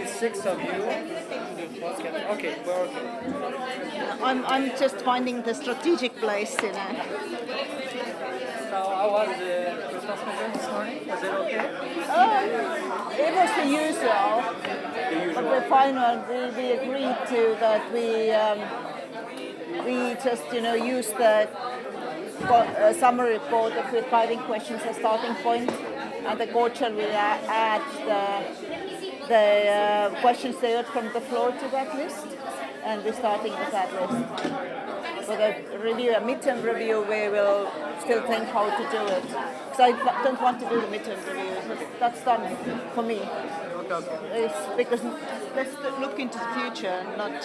Six of you. Okay, we're okay. I'm just finding the strategic place, So how was the Christmas meeting this morning? Was it okay? It was the usual. But the final, we agreed to that we just use the summary report of the 5 questions as starting point, and the coach will add the questions they heard from the floor to that list, and we're starting with that list. For the review, a midterm review, we will still think how to do it. Because I don't want to do the midterm review. That's done for me. It's because let's look into the future and not.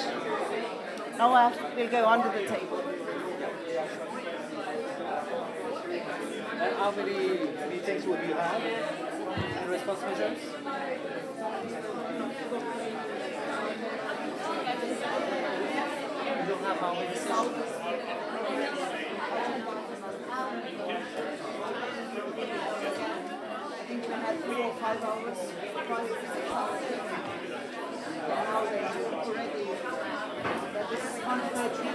Now we'll go under the table. And how many meetings will you have in response measures? You don't have how many sessions? I think we had 3 or 5 hours. Now they do already. That is Confederation.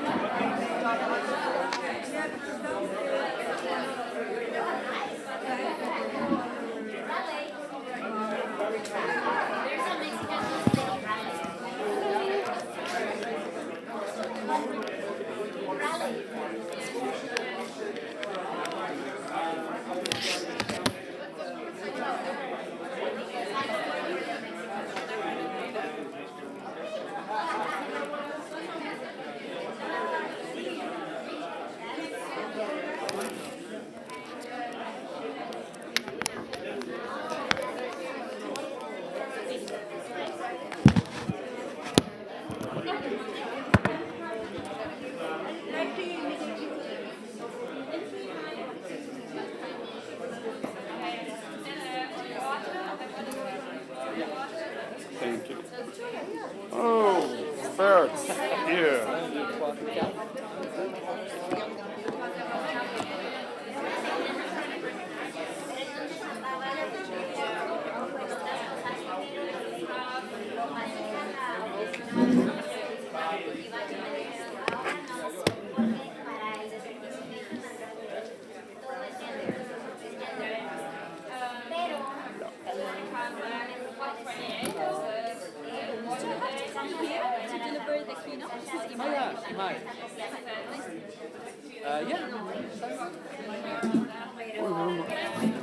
Thank you. Oh, birds. Here.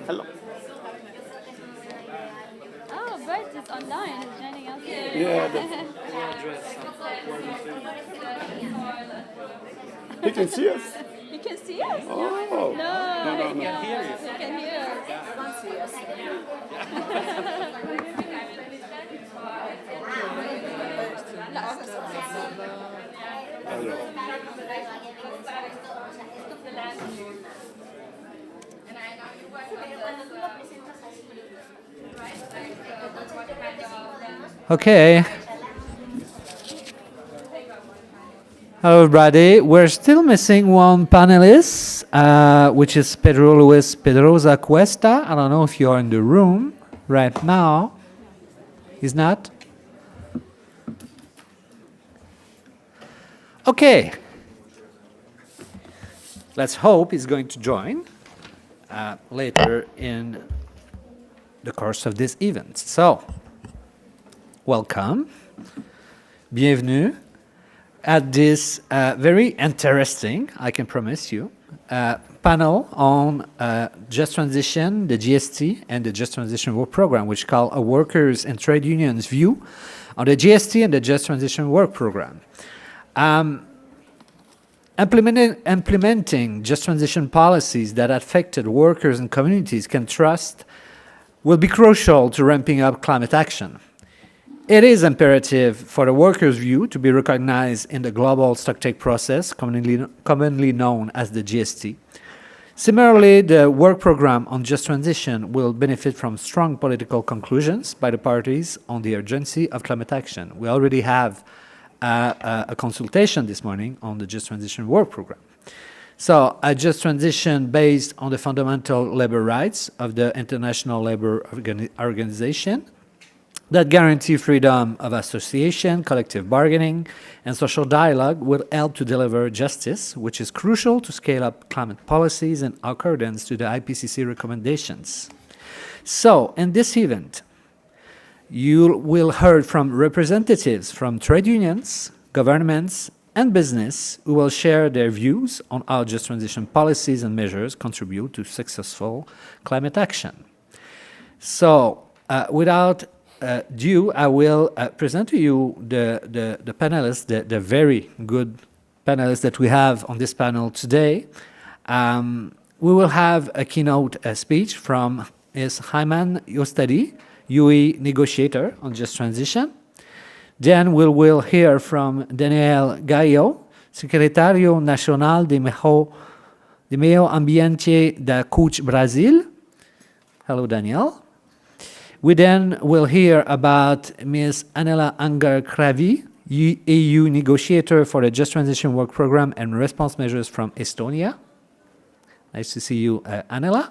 Hello. Oh, Bert is online. He's joining us here. Yeah. He can see us. You can see us? Oh. No. No. He can hear us. He can't see us. Okay. Hello, everybody. We're still missing one panelist, which is Pedro Luis Pedroso Cuesta. I don't know if you're in the room right now. He's not? Okay. Let's hope he's going to join later in the course of this event. So, welcome. Bienvenue at this very interesting, I can promise you, panel on Just Transition, the GST, and the Just Transition Work Program, which call a workers and trade unions view on the GST and the Just Transition Work Program. Implementing Just Transition policies that affected workers and communities can trust will be crucial to ramping up climate action. It is imperative for the workers' view to be recognized in the global stocktake process, commonly known as the GST. Similarly, the work program on Just Transition will benefit from strong political conclusions by the parties on the urgency of climate action. We already have a consultation this morning on the Just Transition work program. So, a Just Transition based on the fundamental labor rights of the International Labour Organization that guarantee freedom of association, collective bargaining, and social dialogue will help to deliver justice, which is crucial to scale up climate policies in accordance to the IPCC recommendations. So, in this event, you will hear from representatives from trade unions, governments, and business who will share their views on how Just Transition policies and measures contribute to successful climate action. So, without due, I will present to you the panelists, the very good panelists that we have on this panel today. We will have a keynote speech from Ms. Hana UE Negotiator on Just Transition. Then we will hear from Daniel Gaio, Secretario Nacional de Meio Ambiente da CUT Brasil. Hello, Daniel. We then will hear about Ms. Annela Anger-Kraavi, EU Negotiator for the Just Transition Work Program and Response Measures from Estonia. Nice to see you, Annela.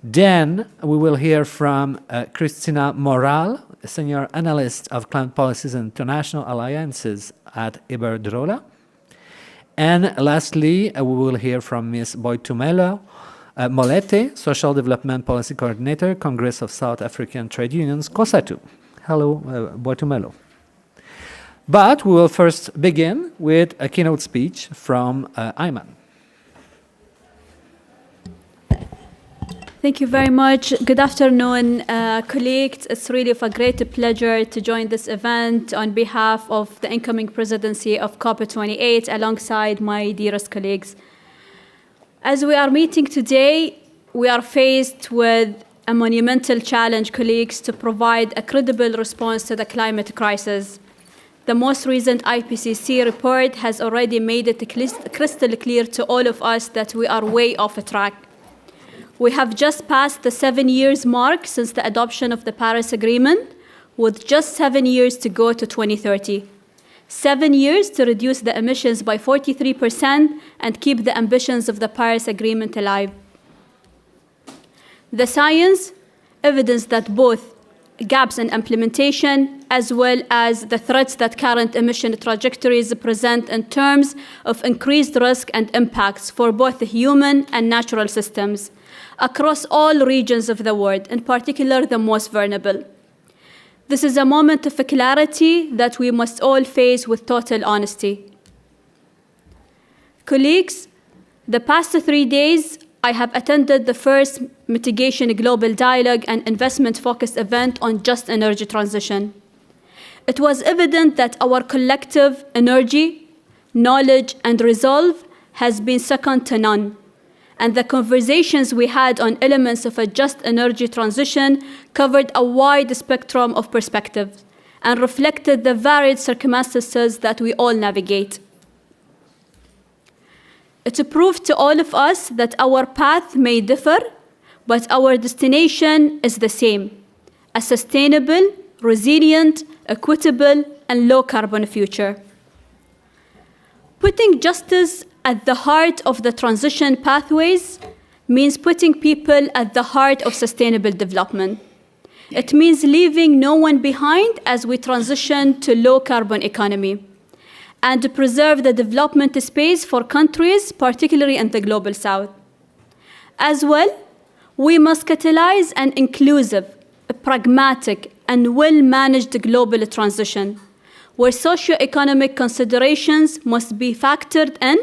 Then we will hear from Cristina Moral, a Senior Analyst of Climate Policies and International Alliances at Iberdrola. And lastly, we will hear from Ms. Boitumelo, Molete, Social Development Policy Coordinator, Congress of South African Trade Unions, COSATU. Hello, Boitumelo. But we will first begin with a keynote speech from Ayman. Thank you very much. Good afternoon, colleagues. It's really a great pleasure to join this event on behalf of the incoming presidency of COP28 alongside my dearest colleagues. As we are meeting today, we are faced with a monumental challenge, colleagues, to provide a credible response to the climate crisis. The most recent IPCC report has already made it crystal clear to all of us that we are way off track. We have just passed the 7 years mark since the adoption of the Paris Agreement, with just 7 years to go to 2030. 7 years to reduce the emissions by 43% and keep the ambitions of the Paris Agreement alive. The science evidence that both gaps in implementation as well as the threats that current emission trajectories present in terms of increased risk and impacts for both the human and natural systems across all regions of the world, in particular the most vulnerable. This is a moment of clarity that we must all face with total honesty. Colleagues, the past 3 days, I have attended the first Mitigation Global Dialogue and Investment-focused event on just energy transition. It was evident that our collective energy, knowledge, and resolve has been second to none. And the conversations we had on elements of a just energy transition covered a wide spectrum of perspectives and reflected the varied circumstances that we all navigate. It proved to all of us that our path may differ, but our destination is the same: a sustainable, resilient, equitable, and low-carbon future. Putting justice at the heart of the transition pathways means putting people at the heart of sustainable development. It means leaving no one behind as we transition to low-carbon economy and to preserve the development space for countries, particularly in the Global South. As well, we must catalyze an inclusive, a pragmatic, and well-managed global transition, where socio-economic considerations must be factored in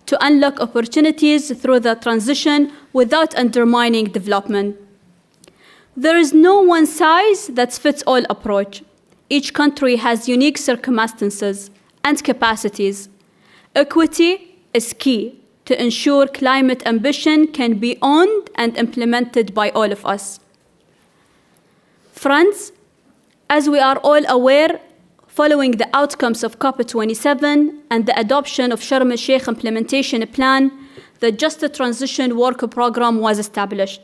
to unlock opportunities through the transition without undermining development. There is no one-size-that-fits-all approach. Each country has unique circumstances and capacities. Equity is key to ensure climate ambition can be owned and implemented by all of us. Friends, as we are all aware, following the outcomes of COP27 and the adoption of Sharm el-Sheikh implementation plan, the Just Transition Work Program was established.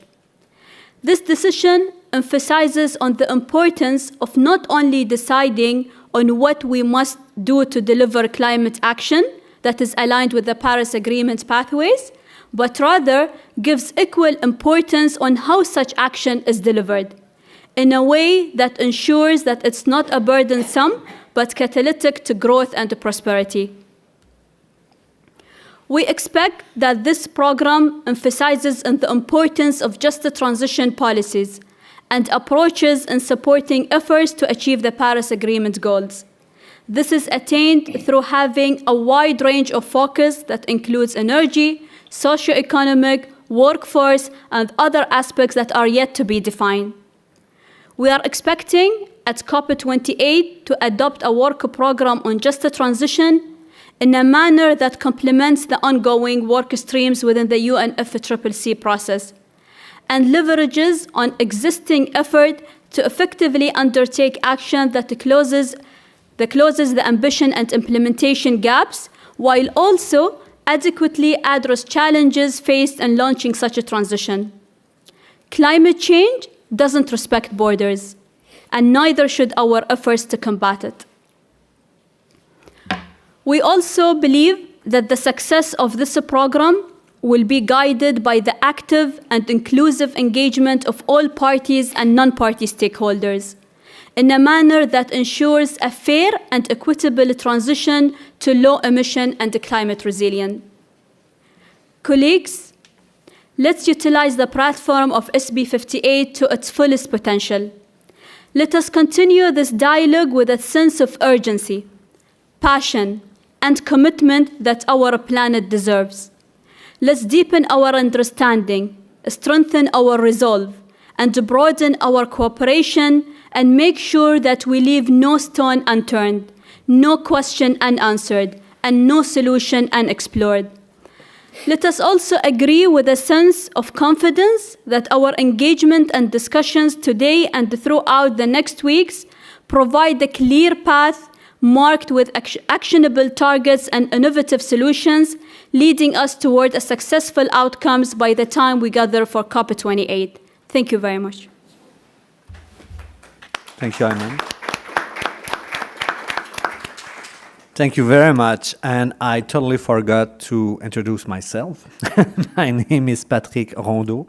This decision emphasizes on the importance of not only deciding on what we must do to deliver climate action that is aligned with the Paris Agreement pathways, but rather gives equal importance on how such action is delivered in a way that ensures that it's not a burdensome but catalytic to growth and to prosperity. We expect that this program emphasizes on the importance of just transition policies and approaches in supporting efforts to achieve the Paris Agreement goals. This is attained through having a wide range of focus that includes energy, socio-economic, workforce, and other aspects that are yet to be defined. We are expecting at COP28 to adopt a work program on just a transition in a manner that complements the ongoing work streams within the UNFCCC process and leverages on existing effort to effectively undertake action that closes the ambition and implementation gaps, while also adequately address challenges faced in launching such a transition. Climate change doesn't respect borders, and neither should our efforts to combat it. We also believe that the success of this program will be guided by the active and inclusive engagement of all parties and non-party stakeholders in a manner that ensures a fair and equitable transition to low emission and climate resilient. Colleagues, let's utilize the platform of SB 58 to its fullest potential. Let us continue this dialogue with a sense of urgency, passion, and commitment that our planet deserves. Let's deepen our understanding, strengthen our resolve, and broaden our cooperation, and make sure that we leave no stone unturned, no question unanswered, and no solution unexplored. Let us also agree with a sense of confidence that our engagement and discussions today and throughout the next weeks provide a clear path marked with actionable targets and innovative solutions, leading us toward a successful outcomes by the time we gather for COP28. Thank you very much. Thank you, Ayman. Thank you very much. And I totally forgot to introduce myself. My name is Patrick Rondeau.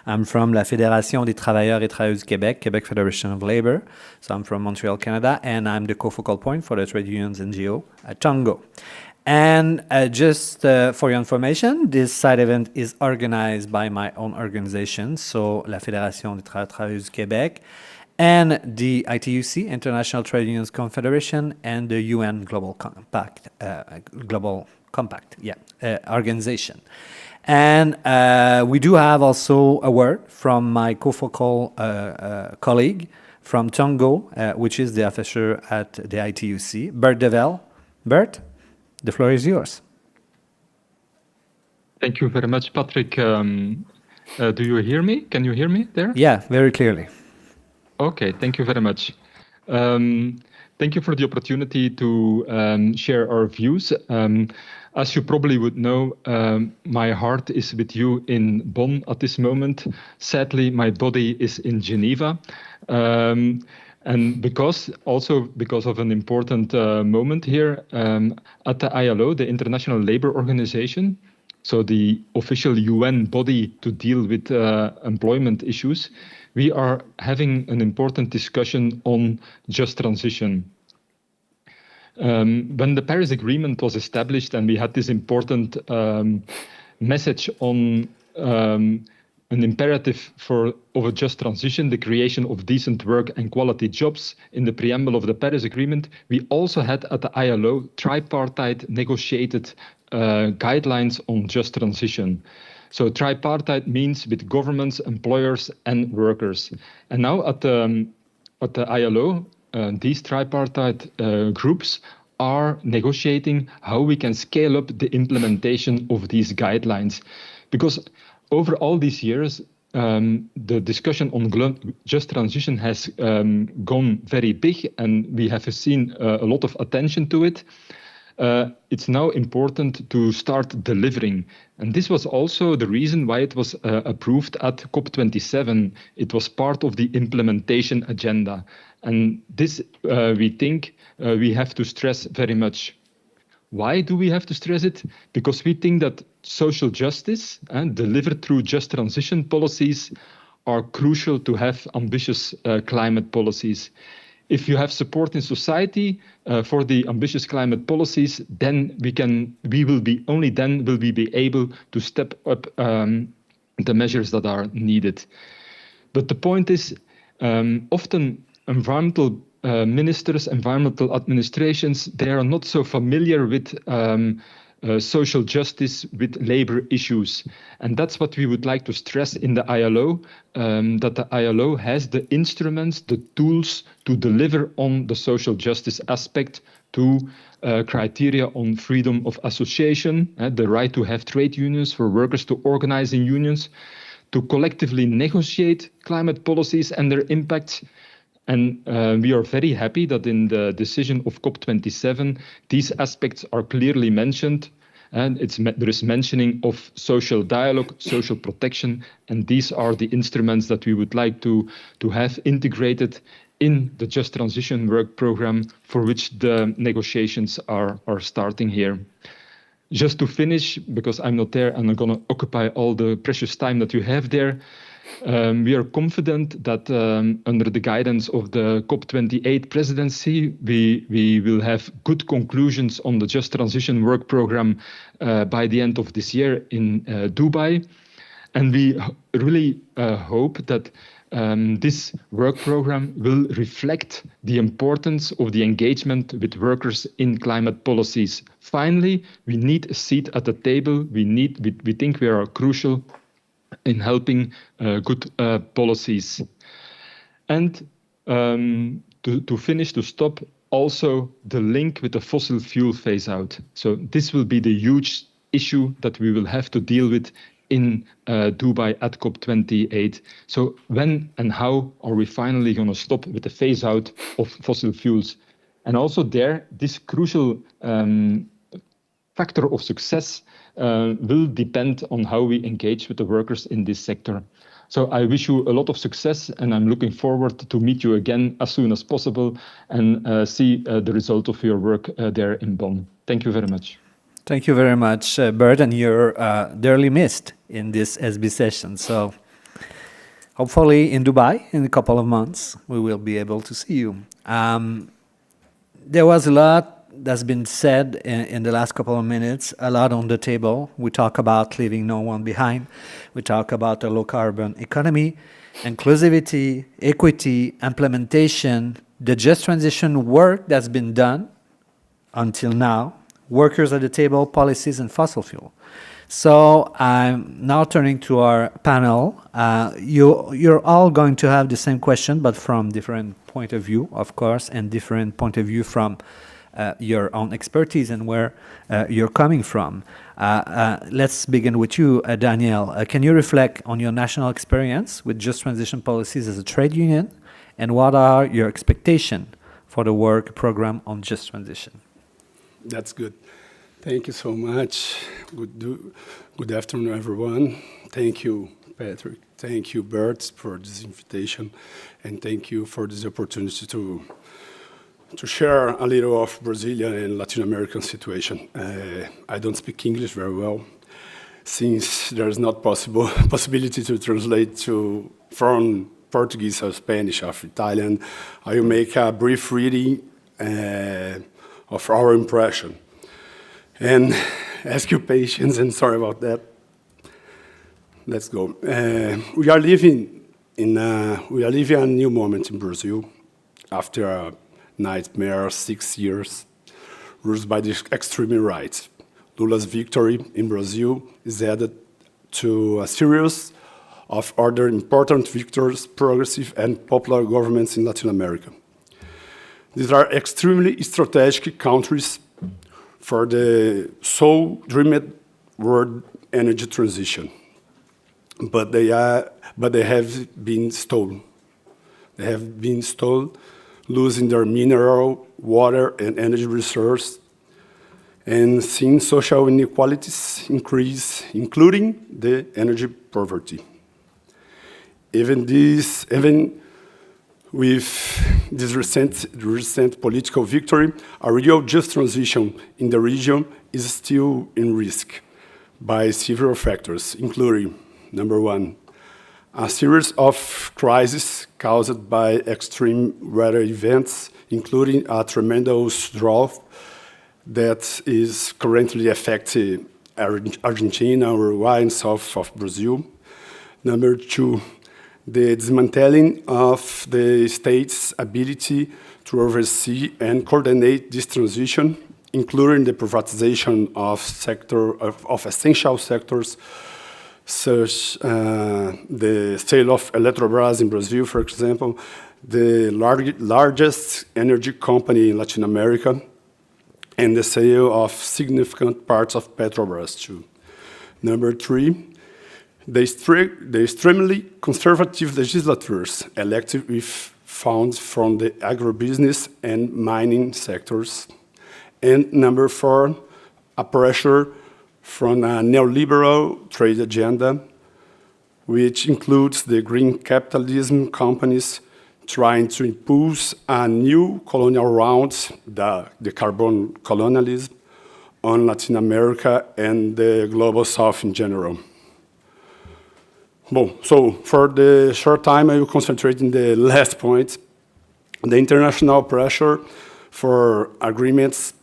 I'm from la Fédération des travailleurs et travailleuses Québec, Quebec Federation of Labor. So I'm from Montreal, Canada, and I'm the co-focal point for the trade unions NGO at Tongo. And just for your information, this side event is organized by my own organization, so la Fédération des travailleurs et travailleuses Québec, and the ITUC, International Trade Unions Confederation, and the UN Global Compact, organization. And we do have also a word from my co-focal colleague from Tongo, which is the officer at the ITUC, Bert Devel. Bert, the floor is yours. Thank you very much, Patrick. Do you hear me? Can you hear me there? Yeah, very clearly. Okay, thank you very much. Thank you for the opportunity to share our views. As you probably would know, my heart is with you in Bonn at this moment. Sadly, my body is in Geneva. And because of an important moment here at the ILO, the International Labour Organization, so the official UN body to deal with employment issues, we are having an important discussion on just transition. When the Paris Agreement was established and we had this important message on an imperative of a just transition, the creation of decent work and quality jobs in the preamble of the Paris Agreement, we also had at the ILO tripartite negotiated guidelines on just transition. So tripartite means with governments, employers, and workers. And now at the ILO, these tripartite groups are negotiating how we can scale up the implementation of these guidelines. Because over all these years, the discussion on just transition has gone very big, and we have seen a lot of attention to it. It's now important to start delivering. And this was also the reason why it was approved at COP27. It was part of the implementation agenda. And this, we think, we have to stress very much. Why do we have to stress it? Because we think that social justice delivered through just transition policies are crucial to have ambitious climate policies. If you have support in society for the ambitious climate policies, then we will be able to step up the measures that are needed. But the point is, often environmental ministers, environmental administrations, they are not so familiar with social justice, with labor issues. And that's what we would like to stress in the ILO, that the ILO has the instruments, the tools to deliver on the social justice aspect, to criteria on freedom of association, the right to have trade unions, for workers to organize in unions, to collectively negotiate climate policies and their impacts. And we are very happy that in the decision of COP27, these aspects are clearly mentioned. And there is mentioning of social dialogue, social protection, and these are the instruments that we would like to have integrated in the Just Transition Work Programme, for which the negotiations are starting here. Just to finish, because I'm not there and I'm going to occupy all the precious time that you have there, we are confident that under the guidance of the COP28 presidency, we will have good conclusions on the Just Transition Work Programme by the end of this year in Dubai. And we really hope that this work programme will reflect the importance of the engagement with workers in climate policies. Finally, we need a seat at the table. We think we are crucial in helping good policies. And to stop, also the link with the fossil fuel phase out. So this will be the huge issue that we will have to deal with in Dubai at COP28. So when and how are we finally going to stop with the phase out of fossil fuels? And also there, this crucial factor of success will depend on how we engage with the workers in this sector. So I wish you a lot of success, and I'm looking forward to meet you again as soon as possible and see the result of your work there in Bonn. Thank you very much. Thank you very much, Bert, and you're dearly missed in this SB session. So hopefully in Dubai, in a couple of months, we will be able to see you. There was a lot that's been said in the last couple of minutes, a lot on the table. We talk about leaving no one behind. We talk about a low-carbon economy, inclusivity, equity, implementation, the just transition work that's been done until now, workers at the table, policies, and fossil fuel. So I'm now turning to our panel. You're all going to have the same question, but from different point of view, of course, and different point of view from your own expertise and where you're coming from. Let's begin with you, Daniel. Can you reflect on your national experience with just transition policies as a trade union, and what are your expectations for the work program on just transition. That's good. Thank you so much. Good afternoon, everyone. Thank you, Patrick. Thank you, Bert, for this invitation, and thank you for this opportunity to share a little of Brazilian and Latin American situation. I don't speak English very well, since there is not possibility to translate from Portuguese or Spanish or Italian. I will make a brief reading of our impression, and ask you patience, and sorry about that. Let's go. We are living a new moment in Brazil after a nightmare 6 years ruled by the extreme right. Lula's victory in Brazil is added to a series of other important victories, progressive and popular governments in Latin America. These are extremely strategic countries for the so-dreamed world energy transition. But they have been stolen. They have been stolen, losing their mineral, water, and energy resources, and seeing social inequalities increase, including the energy poverty. Even with this recent political victory, a real just transition in the region is still in risk by several factors, including, number one, a series of crises caused by extreme weather events, including a tremendous drought that is currently affecting Argentina, Uruguay, and south of Brazil. Number two, the dismantling of the state's ability to oversee and coordinate this transition, including the privatization of essential sectors, such the sale of Eletrobras in Brazil, for example, the largest energy company in Latin America, and the sale of significant parts of Petrobras too. Number three, the extremely conservative legislatures elected with funds from the agribusiness and mining sectors. And number four, a pressure from a neoliberal trade agenda, which includes the green capitalism companies trying to impose a new colonial round, the carbon colonialism, on Latin America and the global South in general. Well, so for the short time, I will concentrate in the last point, the international pressure for agreements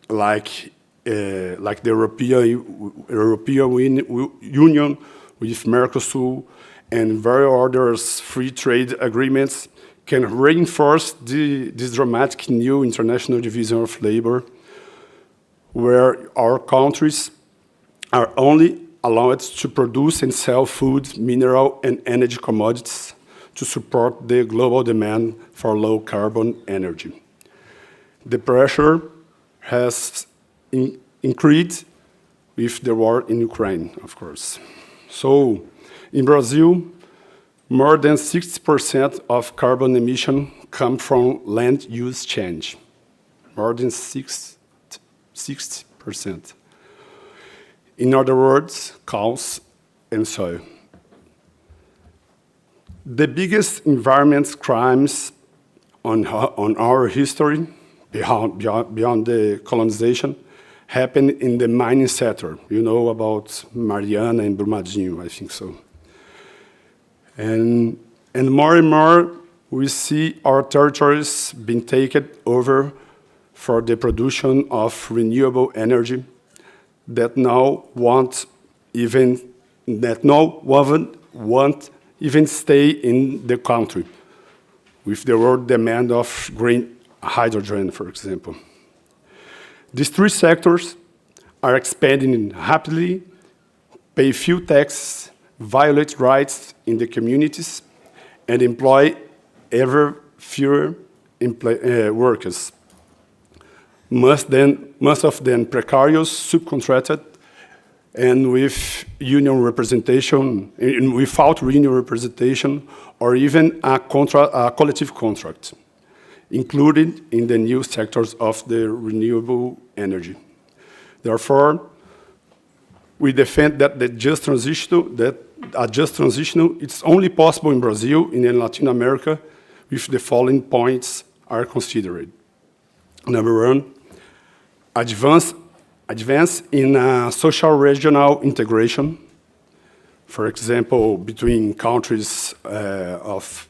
like the European Union with Mercosur and various other free trade agreements can reinforce this dramatic new international division of labor, where our countries are only allowed to produce and sell food, mineral, and energy commodities to support the global demand for low-carbon energy. The pressure has increased with the war in Ukraine, of course. So, in Brazil, more than 60% of carbon emission come from land use change. More than 60%. In other words, cows and soil. The biggest environment crimes on our history, beyond the colonization, happened in the mining sector. You know about Mariana and Brumadinho, I think so. And more, we see our territories being taken over for the production of renewable energy that now won't even stay in the country, with the world demand of green hydrogen, for example. These three sectors are expanding rapidly, pay few taxes, violate rights in the communities, and employ ever fewer workers. Most of them precarious, subcontracted, and with union representation, without union representation, or even a collective contract. including in the new sectors of the renewable energy. Therefore, we defend that a just transition is only possible in Brazil and in Latin America if the following points are considered. Number one, advance in social regional integration, for example, between countries of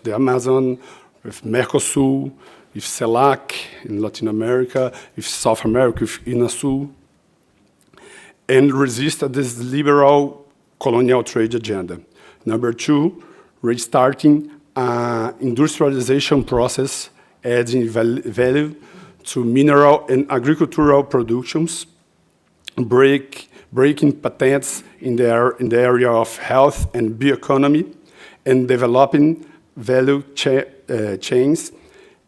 the Amazon, with Mercosul, with CELAC in Latin America, with South America, with UNASUL, and resist this liberal colonial trade agenda. Number two, restarting industrialization process, adding value to mineral and agricultural productions, breaking patents in the area of health and bioeconomy, and developing value chains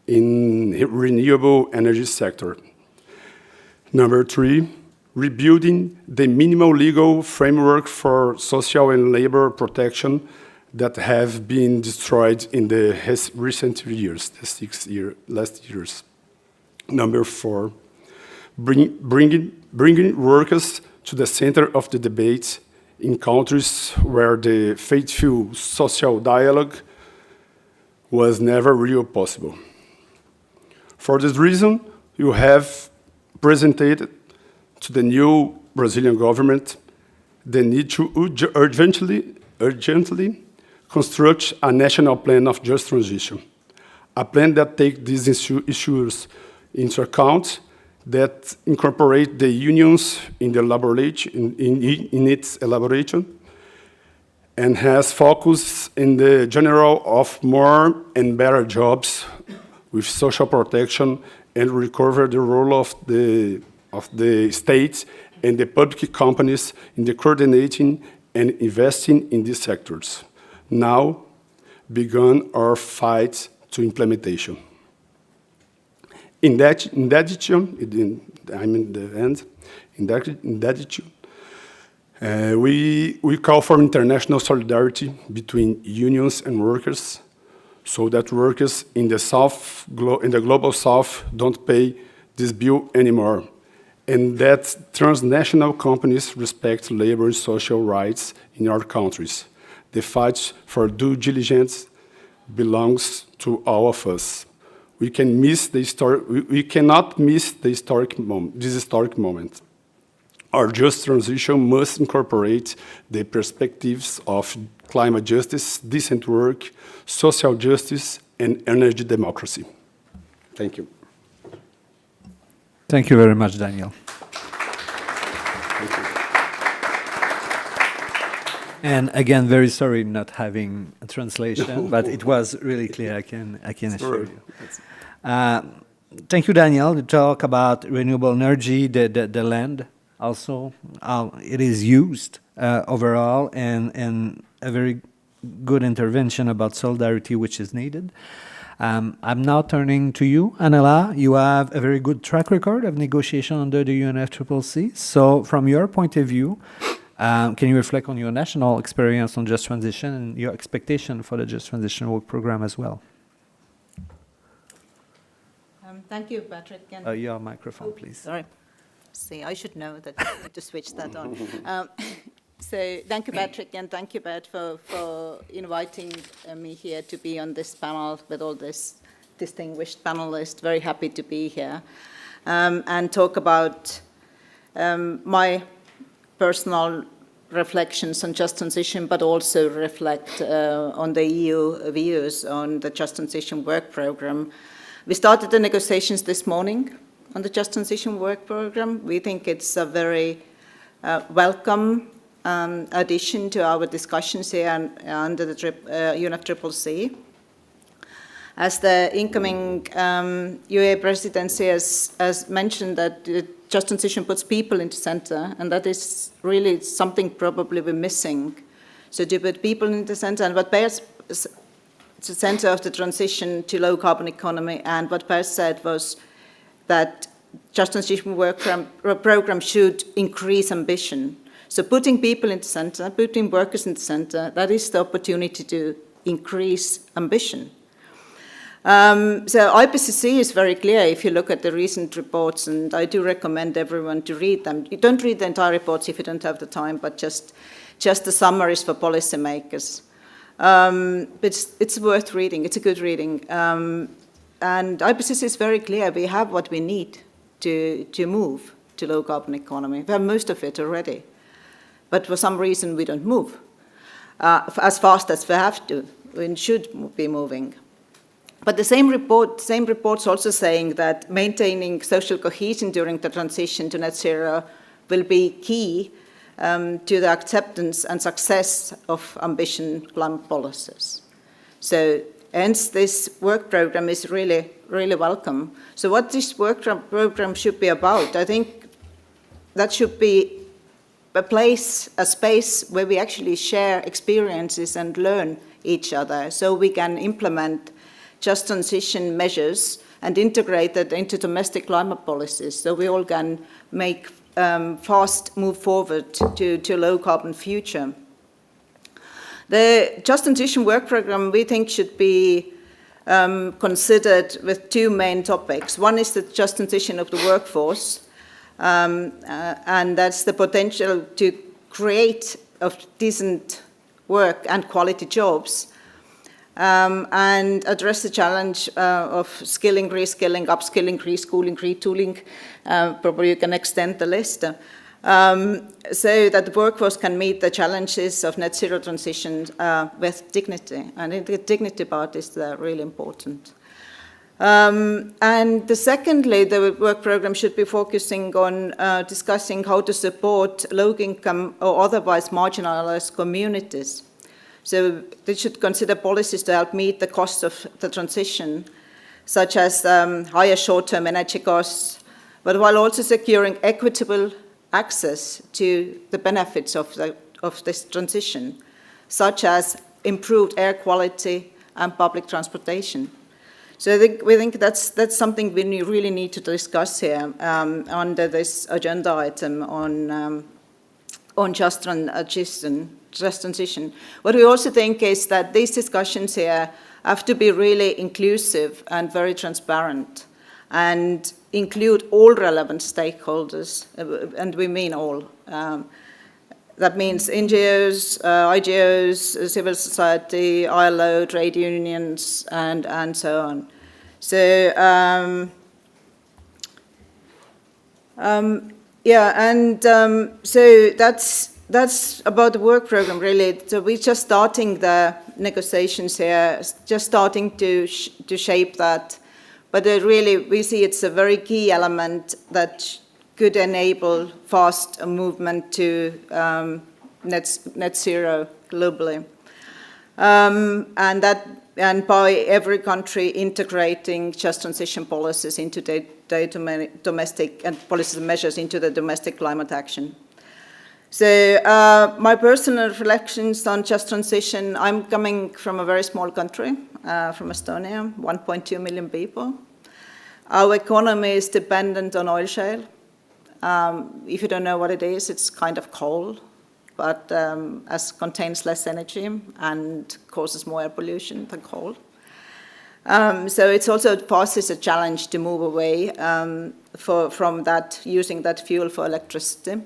in renewable energy sector. Number three, rebuilding the minimal legal framework for social and labor protection that have been destroyed in the recent years, the last years. Number four, bringing workers to the center of the debate in countries where the faithful social dialogue was never really possible. For this reason, you have presented to the new Brazilian government the need to urgently construct a national plan of just transition, a plan that takes these issues into account, that incorporate the unions in its elaboration, and has focus in the general of more and better jobs with social protection and recover the role of the state and the public companies in the coordinating and investing in these sectors. Now begun our fight to implementation. In addition, we call for international solidarity between unions and workers, so that workers in the global south don't pay this bill anymore, and that transnational companies respect labor and social rights in our countries. The fight for due diligence belongs to all of us. We cannot miss this historic moment. Our just transition must incorporate the perspectives of climate justice, decent work, social justice, and energy democracy. Thank you. Thank you very much, Daniel. And again, very sorry not having a translation, but it was really clear, I can assure you. Thank you, Daniel. You talk about renewable energy, the land also. It is used overall, and a very good intervention about solidarity, which is needed. I'm now turning to you, Annela. You have a very good track record of negotiation under the UNFCCC. So from your point of view, can you reflect on your national experience on just transition and your expectation for the just transition work program as well? Thank you, Patrick. Your microphone, please. Sorry. See, I should know that I need to switch that on. So thank you, Patrick, and thank you, Pat, for inviting me here to be on this panel with all this distinguished panelists. Very happy to be here and talk about my personal reflections on just transition, but also reflect on the EU views on the just transition work program. We started the negotiations this morning on the just transition work program. We think it's a very welcome addition to our discussions here under the UNFCCC. As the incoming UAE presidency has mentioned, that just transition puts people into center, and that is really something probably we're missing. So to put people in the center, and what bears the center of the transition to low carbon economy, and what Per said was that just transition work program should increase ambition. So putting people in the center, putting workers in the center, that is the opportunity to increase ambition. So IPCC is very clear if you look at the recent reports, and I do recommend everyone to read them. You don't read the entire reports if you don't have the time, but just the summaries for policymakers. But it's worth reading. It's a good reading. And IPCC is very clear. We have what we need to move to low-carbon economy. We have most of it already. But for some reason, we don't move as fast as we have to. We should be moving. But the same report's also saying that maintaining social cohesion during the transition to net zero will be key to the acceptance and success of ambitious climate policies. So hence this work program is really, really welcome. So what this work program should be about, I think that should be a space where we actually share experiences and learn each other so we can implement just transition measures and integrate that into domestic climate policies so we all can make fast move forward to a low carbon future. The Just Transition work program we think should be considered with two main topics. One is the just transition of the workforce, and that's the potential to create of decent work and quality jobs, and address the challenge of skilling, reskilling, upskilling, reschooling, retooling. Probably you can extend the list. So that the workforce can meet the challenges of net zero transition with dignity. And I think the dignity part is really important. And secondly, the work program should be focusing on discussing how to support low-income or otherwise marginalized communities. So they should consider policies to help meet the costs of the transition, such as higher short-term energy costs, but while also securing equitable access to the benefits of this transition, such as improved air quality and public transportation. So we think that's something we really need to discuss here under this agenda item on just transition. What we also think is that these discussions here have to be really inclusive and very transparent and include all relevant stakeholders, and we mean all. That means NGOs, IGOs, civil society, ILO, trade unions, and so on. So, so that's about the work program, really. So we're just starting the negotiations here, just starting to shape that. But really, we see it's a very key element that could enable fast movement to net zero globally. And by every country integrating just transition policies into their domestic and policy measures into the domestic climate action. So my personal reflections on just transition, I'm coming from a very small country, from Estonia, 1.2 million people. Our economy is dependent on oil shale. If you don't know what it is, it's kind of coal, but as contains less energy and causes more air pollution than coal. So it's also poses a challenge to move away from that, using that fuel for electricity.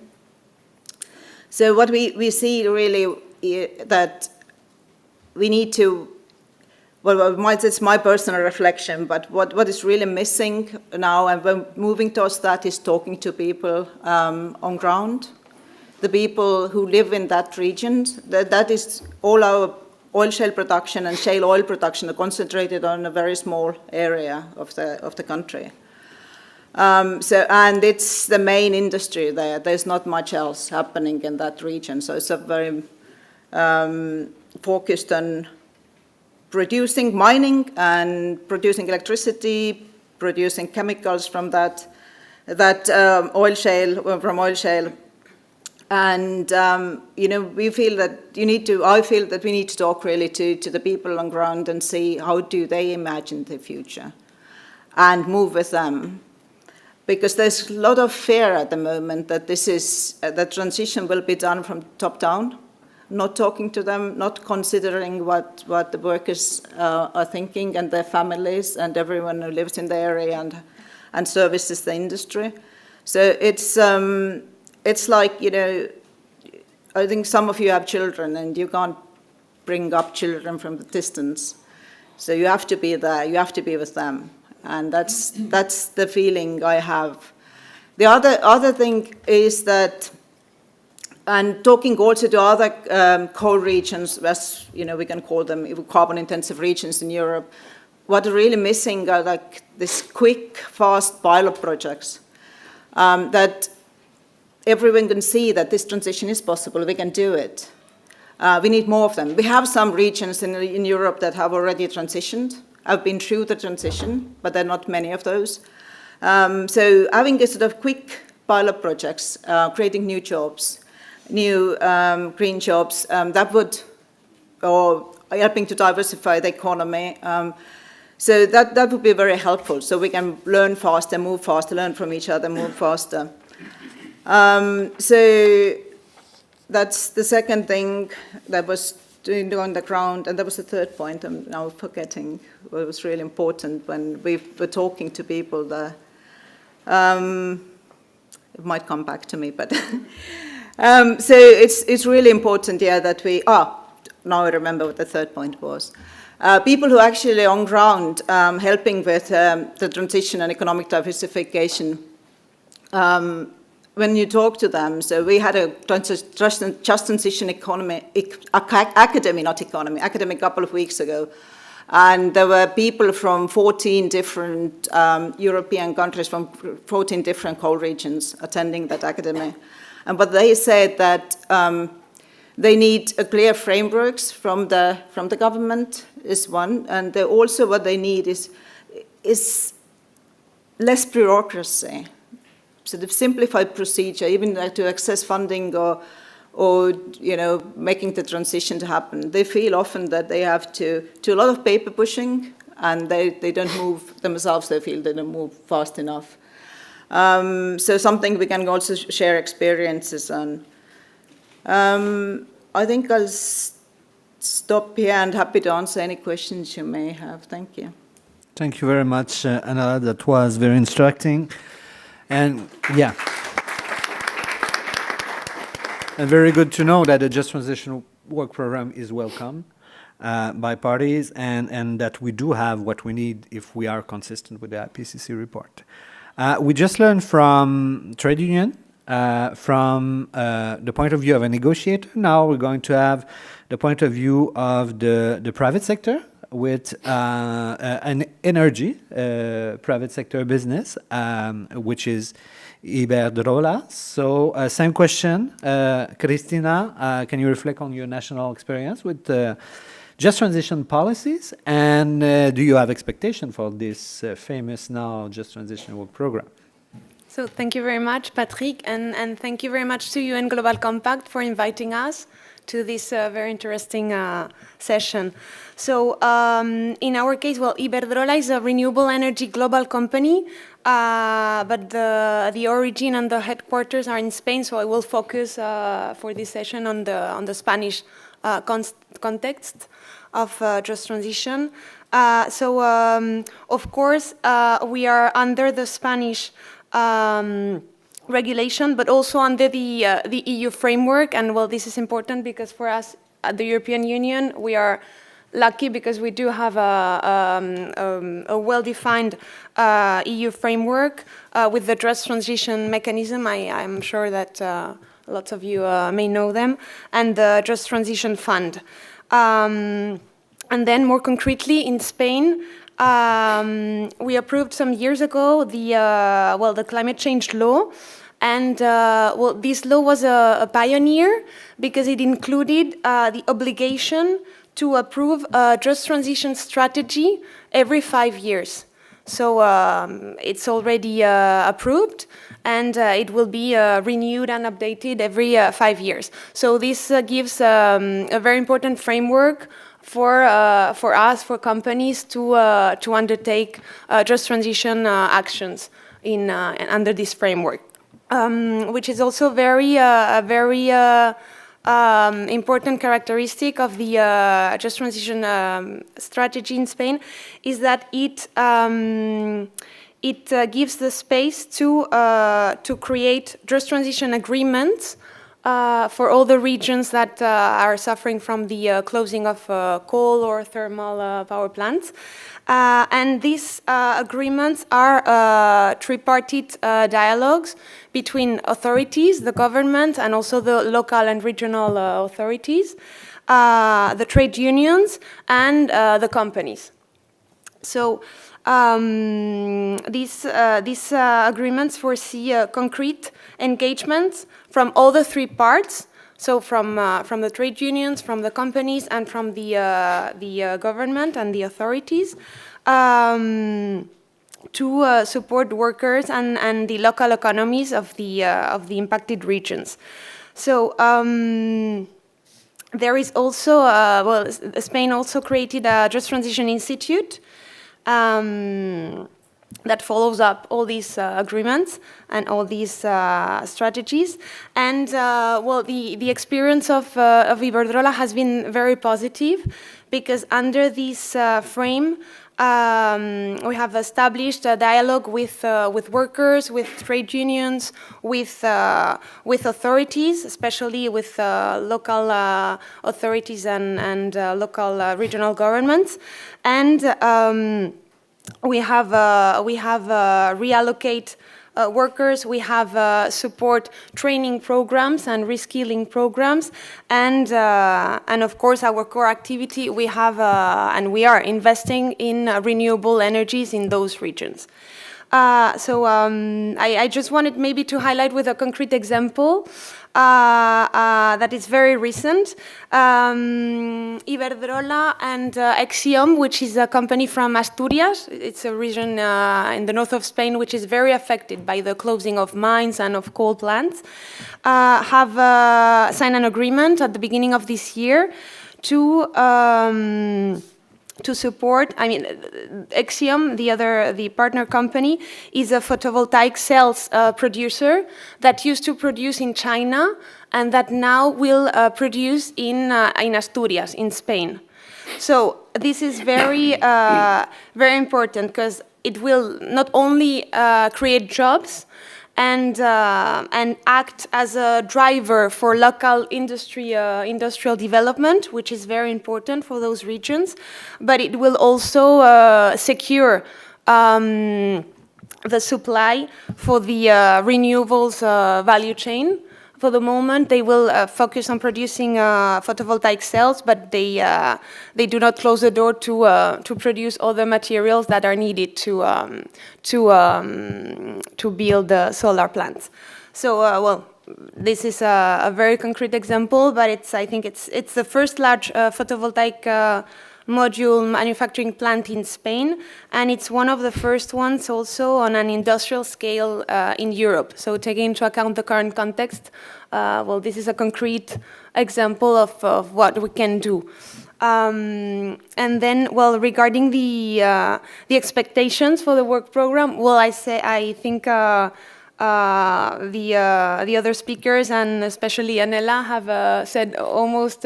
So what we see really that we need to, well, it's my personal reflection, but what is really missing now, and when moving towards that, is talking to people on ground, the people who live in that region. That is all our oil shale production and shale oil production are concentrated on a very small area of the country. And it's the main industry there. There's not much else happening in that region. So it's a very focused on producing, mining and producing electricity, producing chemicals from that oil shale. And we feel that I feel that we need to talk really to the people on ground and see how do they imagine the future, and move with them. Because there's a lot of fear at the moment that that transition will be done from top down, not talking to them, not considering what the workers are thinking and their families and everyone who lives in the area and services the industry. So it's like, you know, I think some of you have children and you can't bring up children from the distance. So you have to be there, you have to be with them. And that's the feeling I have. The other thing is that, and talking also to other coal regions, as you know, we can call them carbon-intensive regions in Europe, what are really missing are like these quick, fast pilot projects that everyone can see that this transition is possible, we can do it. We need more of them. We have some regions in Europe that have already transitioned, have been through the transition, but there are not many of those. So having a sort of quick pilot projects, creating new jobs, new green jobs, that would, or helping to diversify the economy. So that would be very helpful. So we can learn faster, move faster, learn from each other, move faster. So that's the second thing that was doing on the ground, and that was the third point. I'm now forgetting what was really important when we were talking to people there. It might come back to me, but so it's really important, yeah, that we. Now I remember what the third point was. People who actually on ground helping with the transition and economic diversification. When you talk to them, so we had a Just Transition Academy a couple of weeks ago, and there were people from 14 different European countries, from 14 different coal regions attending that academy. And what they said that they need a clear frameworks from the government is one, and also what they need is less bureaucracy. So the simplified procedure, even to access funding or you know, making the transition to happen. They feel often that they have to do a lot of paper pushing, and they don't move themselves. They feel they don't move fast enough. So something we can also share experiences on. I think I'll stop here and happy to answer any questions you may have. Thank you. Thank you very much, Annela. That was very instructing. And yeah, and very good to know that the Just Transition Work Program is welcome by parties, and that we do have what we need if we are consistent with the IPCC report. We just learned from trade union, from the point of view of a negotiator. Now we're going to have the point of view of the private sector, with an energy private sector business, which is Iberdrola. So same question, Cristina, can you reflect on your national experience with just transition policies, and do you have expectation for this famous now Just Transition Work Program? So thank you very much, Patrick, and thank you very much to UN Global Compact for inviting us to this very interesting session. So in our case, well, Iberdrola is a renewable energy global company, but the origin and the headquarters are in Spain, so I will focus for this session on the Spanish context of Just Transition. Of course, we are under the Spanish regulation, but also under the EU framework. And well, this is important because for us at the European Union, we are lucky because we do have a well-defined EU framework with the Just Transition mechanism. I'm sure that lots of you may know them, and the Just Transition Fund. And then more concretely in Spain, we approved some years ago the climate change law. And well, this law was a pioneer because it included the obligation to approve a just transition strategy every 5 years. So it's already approved, and it will be renewed and updated every 5 years. So this gives a very important framework for us, for companies to undertake just transition actions under this framework. Which is also very important characteristic of the just transition strategy in Spain is that it gives the space to create just transition agreements for all the regions that are suffering from the closing of coal or thermal power plants. And these agreements are tripartite dialogues between authorities, the government, and also the local and regional authorities, the trade unions, and the companies. So these agreements foresee concrete engagements from all the three parts. So from the trade unions, from the companies, and from the government and the authorities, to support workers and the local economies of the impacted regions. So there is also Spain also created a Just Transition Institute that follows up all these agreements and all these strategies. And the experience of Iberdrola has been very positive, because under this frame, we have established a dialogue with workers, with trade unions, with authorities, especially with local authorities and local regional governments, and we have reallocate workers, we have support training programs and reskilling programs, and of course our core activity, we have and we are investing in renewable energies in those regions. I just wanted maybe to highlight with a concrete example that is very recent. Iberdrola and Exiom, which is a company from Asturias, it's a region in the north of Spain which is very affected by the closing of mines and of coal plants, have signed an agreement at the beginning of this year to support. I mean, Exiom, the partner company, is a photovoltaic cells producer that used to produce in China and that now will produce in Asturias, in Spain. So this is very, very important, because it will not only create jobs and act as a driver for local industrial development, which is very important for those regions, but it will also secure the supply for the renewables value chain. For the moment, they will focus on producing photovoltaic cells, but they do not close the door to produce other materials that are needed to build solar plants. So, this is a very concrete example, but I think it's the first large photovoltaic module manufacturing plant in Spain, and it's one of the first ones also on an industrial scale in Europe. So taking into account the current context, this is a concrete example of what we can do. And then, regarding the expectations for the work program, I think the other speakers, and especially Annela, have said almost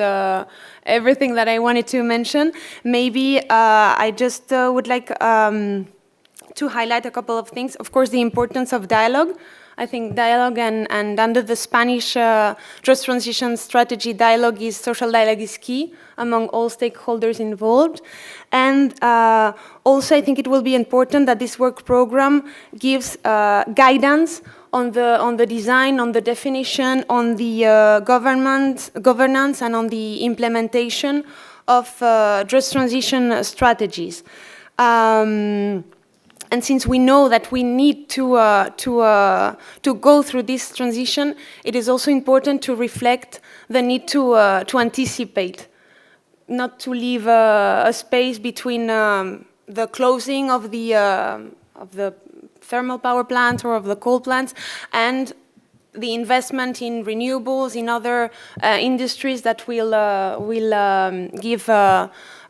everything that I wanted to mention. Maybe I just would like to highlight a couple of things. Of course, the importance of dialogue. I think dialogue and under the Spanish Just Transition Strategy, social dialogue is key among all stakeholders involved. And also I think it will be important that this work program gives guidance on the design, on the definition, on the governance and on the implementation of Just Transition strategies. And since we know that we need to go through this transition, it is also important to reflect the need to anticipate, not to leave a space between the closing of the thermal power plants or of the coal plants and the investment in renewables, in other industries that will give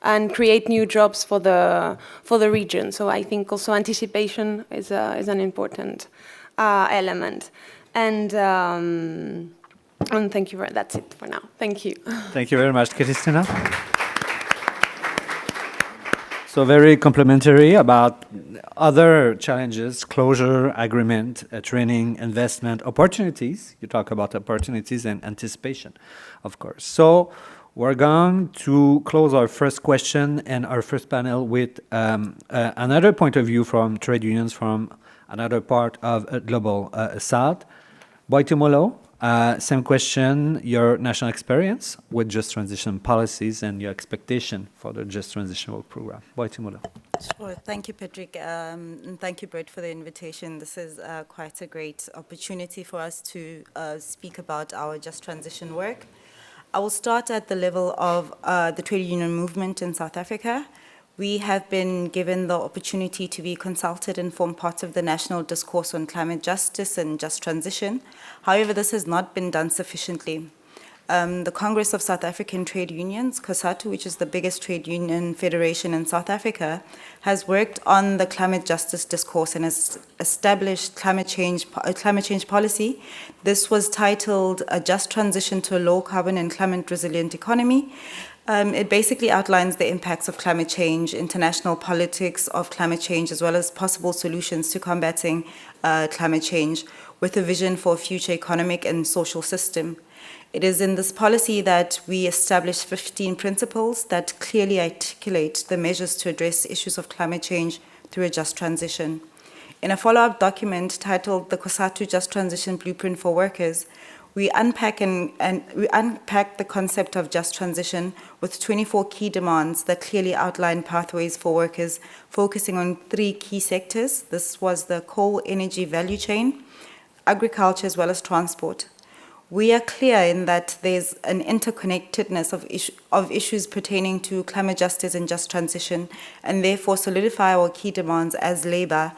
and create new jobs for the region. So I think also anticipation is an important element. And And thank you. That's it for now. Thank you. Thank you very much, Cristina. So very complimentary about other challenges, closure, agreement, training, investment, opportunities. You talk about opportunities and anticipation, of course. So we're going to close our first question and our first panel with another point of view from trade unions from another part of Global South. Boitumelo, same question, your national experience with just transition policies and your expectation for the just transition work program. Boitumelo. Sure. Thank you, Patrick, and thank you, Brett, for the invitation. This is quite a great opportunity for us to speak about our just transition work. I will start at the level of the trade union movement in South Africa. We have been given the opportunity to be consulted and form part of the national discourse on climate justice and just transition. However, this has not been done sufficiently. The Congress of South African Trade Unions, COSATU, which is the biggest trade union federation in South Africa, has worked on the climate justice discourse and has established climate change policy. This was titled A Just Transition to a Low Carbon and Climate Resilient Economy. It basically outlines the impacts of climate change, international politics of climate change, as well as possible solutions to combating climate change with a vision for a future economic and social system. It is in this policy that we establish 15 principles that clearly articulate the measures to address issues of climate change through a just transition. In a follow-up document titled The COSATU Just Transition Blueprint for Workers, we unpack the concept of just transition with 24 key demands that clearly outline pathways for workers, focusing on 3 key sectors. This was the coal energy value chain, agriculture, as well as transport. We are clear in that there's an interconnectedness of issues pertaining to climate justice and just transition, and therefore solidify our key demands as labor.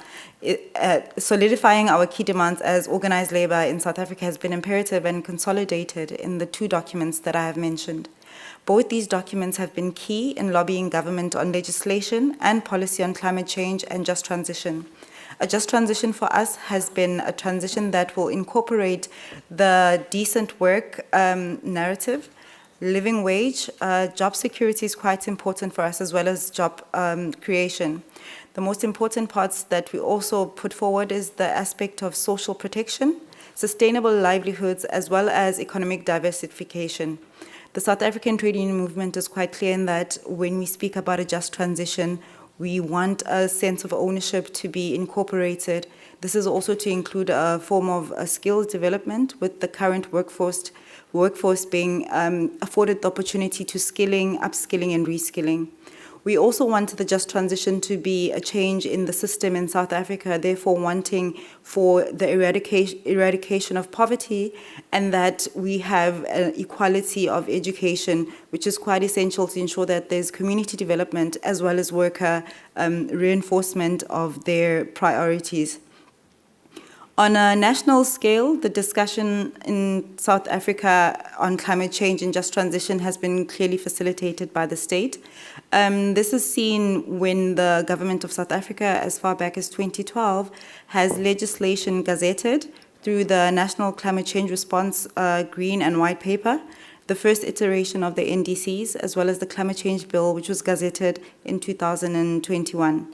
Solidifying our key demands as organized labor in South Africa has been imperative and consolidated in the 2 documents that I have mentioned. Both these documents have been key in lobbying government on legislation and policy on climate change and just transition. A just transition for us has been a transition that will incorporate the decent work narrative, living wage, job security is quite important for us, as well as job creation. The most important parts that we also put forward is the aspect of social protection, sustainable livelihoods, as well as economic diversification. The South African trade union movement is quite clear in that when we speak about a just transition, we want a sense of ownership to be incorporated. This is also to include a form of skills development, with the current workforce being afforded the opportunity to skilling, upskilling, and reskilling. We also want the just transition to be a change in the system in South Africa, therefore wanting for the eradication of poverty, and that we have an equality of education, which is quite essential to ensure that there's community development as well as worker reinforcement of their priorities. On a national scale, the discussion in South Africa on climate change and just transition has been clearly facilitated by the state. This is seen when the government of South Africa, as far back as 2012, has legislation gazetted through the National Climate Change Response Green and White Paper, the first iteration of the NDCs, as well as the Climate Change Bill, which was gazetted in 2021.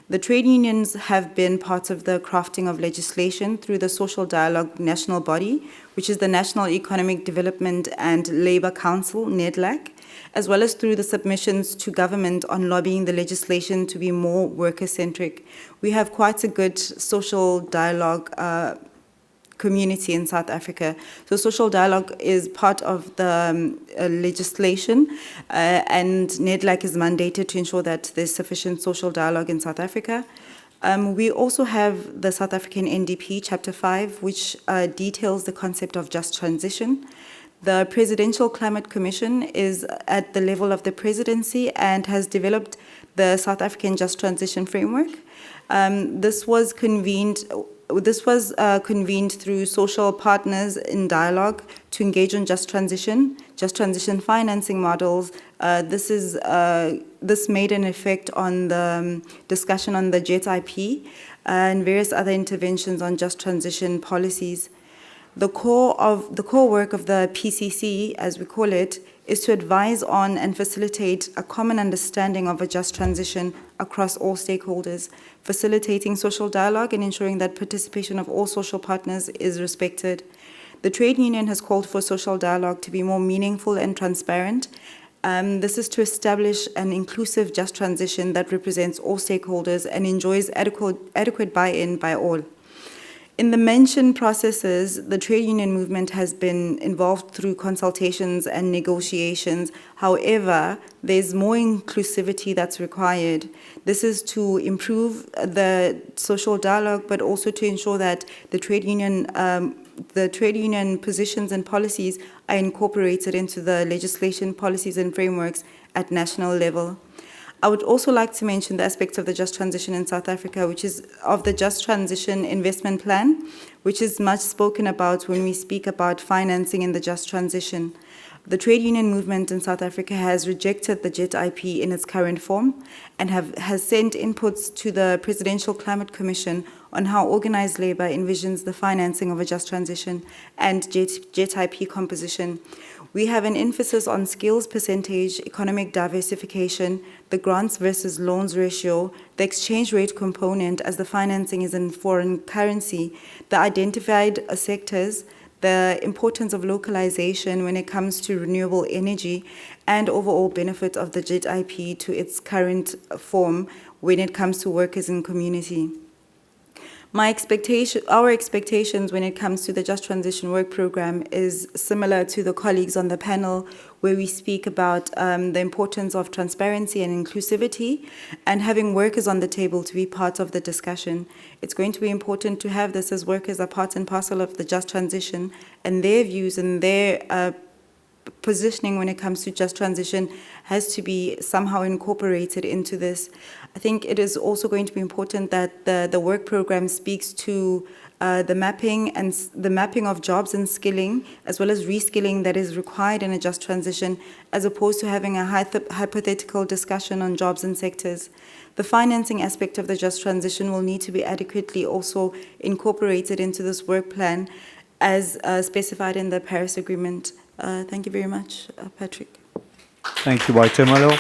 The trade unions have been part of the crafting of legislation through the Social Dialogue National Body, which is the National Economic Development and Labour Council, NEDLAC, as well as through the submissions to government on lobbying the legislation to be more worker-centric. We have quite a good social dialogue community in South Africa. So social dialogue is part of the legislation, and NEDLAC is mandated to ensure that there's sufficient social dialogue in South Africa. We also have the South African NDP, Chapter 5, which details the concept of just transition. The Presidential Climate Commission is at the level of the presidency and has developed the South African Just Transition Framework. This was convened through social partners in dialogue to engage on just transition financing models. This made an effect on the discussion on the JET IP and various other interventions on just transition policies. The core work of the PCC, as we call it, is to advise on and facilitate a common understanding of a just transition across all stakeholders, facilitating social dialogue and ensuring that participation of all social partners is respected. The trade union has called for social dialogue to be more meaningful and transparent. This is to establish an inclusive just transition that represents all stakeholders and enjoys adequate buy-in by all. In the mentioned processes, the trade union movement has been involved through consultations and negotiations. However, there's more inclusivity that's required. This is to improve the social dialogue, but also to ensure that the trade union positions and policies are incorporated into the legislation, policies, and frameworks at national level. I would also like to mention the aspects of the Just Transition in South Africa, which is of the Just Transition Investment Plan, which is much spoken about when we speak about financing in the Just Transition. The trade union movement in South Africa has rejected the JET IP in its current form and has sent inputs to the Presidential Climate Commission on how organized labor envisions the financing of a just transition and JET IP composition. We have an emphasis on skills percentage, economic diversification, the grants versus loans ratio, the exchange rate component as the financing is in foreign currency, the identified sectors, the importance of localization when it comes to renewable energy, and overall benefit of the JET IP to its current form when it comes to workers and community. Our expectations when it comes to the Just Transition Work Program is similar to the colleagues on the panel, where we speak about the importance of transparency and inclusivity and having workers on the table to be part of the discussion. It's going to be important to have this, as workers are part and parcel of the Just Transition, and their views and their positioning when it comes to just transition has to be somehow incorporated into this. I think it is also going to be important that the work program speaks to the mapping of jobs and skilling, as well as reskilling that is required in a just transition, as opposed to having a hypothetical discussion on jobs and sectors. The financing aspect of the just transition will need to be adequately also incorporated into this work plan as specified in the Paris Agreement. Thank you very much, Patrick. Thank you, Boitumelo.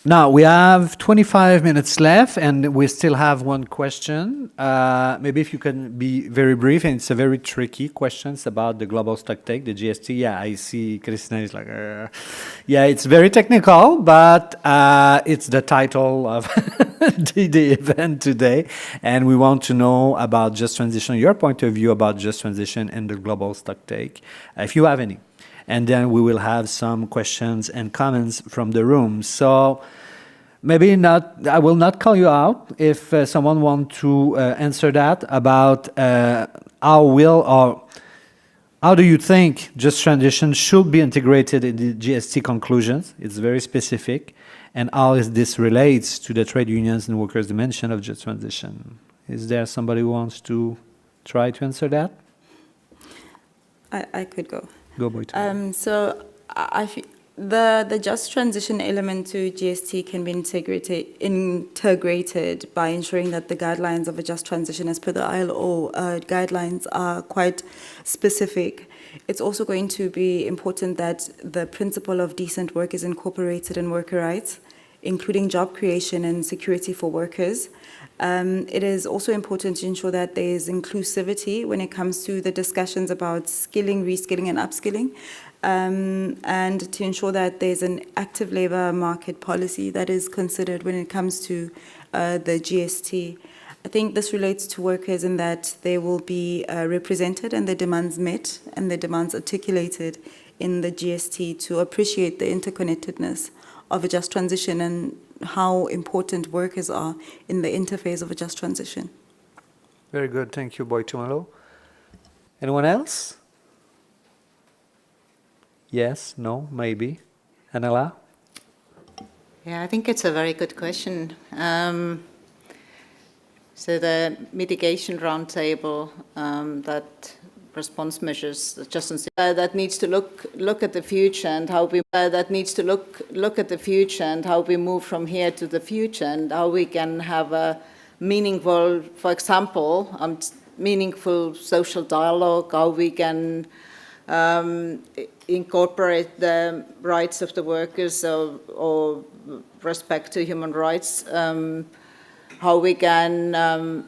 Now, we have 25 minutes left, and we still have one question. Maybe if you can be very brief, and it's a very tricky question. It's about the global stock take, the GST. Yeah, I see Cristina is like, yeah, it's very technical, but it's the title of the event today, and we want to know about just transition, your point of view about just transition and the global stock take, if you have any. And then we will have some questions and comments from the room. So maybe not, I will not call you out if someone wants to answer that about how do you think just transition should be integrated in the GST conclusions? It's very specific. And how is this relates to the trade unions and workers' dimension of just transition? Is there somebody who wants to try to answer that? I could go. Go, Boitumelo. So the just transition element to GST can be integrated by ensuring that the guidelines of a just transition as per the ILO guidelines are quite specific. It's also going to be important that the principle of decent work is incorporated in worker rights, including job creation and security for workers. It is also important to ensure that there is inclusivity when it comes to the discussions about skilling, reskilling, and upskilling, and to ensure that there's an active labor market policy that is considered when it comes to the GST. I think this relates to workers in that they will be represented and their demands met and their demands articulated in the GST to appreciate the interconnectedness of a just transition and how important workers are in the interface of a just transition. Very good. Thank you, Boitumelo. Anyone else? Yes, no, maybe. Annela? Yeah, I think it's a very good question. So the mitigation roundtable, that response measures, that needs to look at the future and how we look at the future and how we move from here to the future and how we can have a meaningful, for example, meaningful social dialogue, how we can incorporate the rights of the workers or respect to human rights, how we can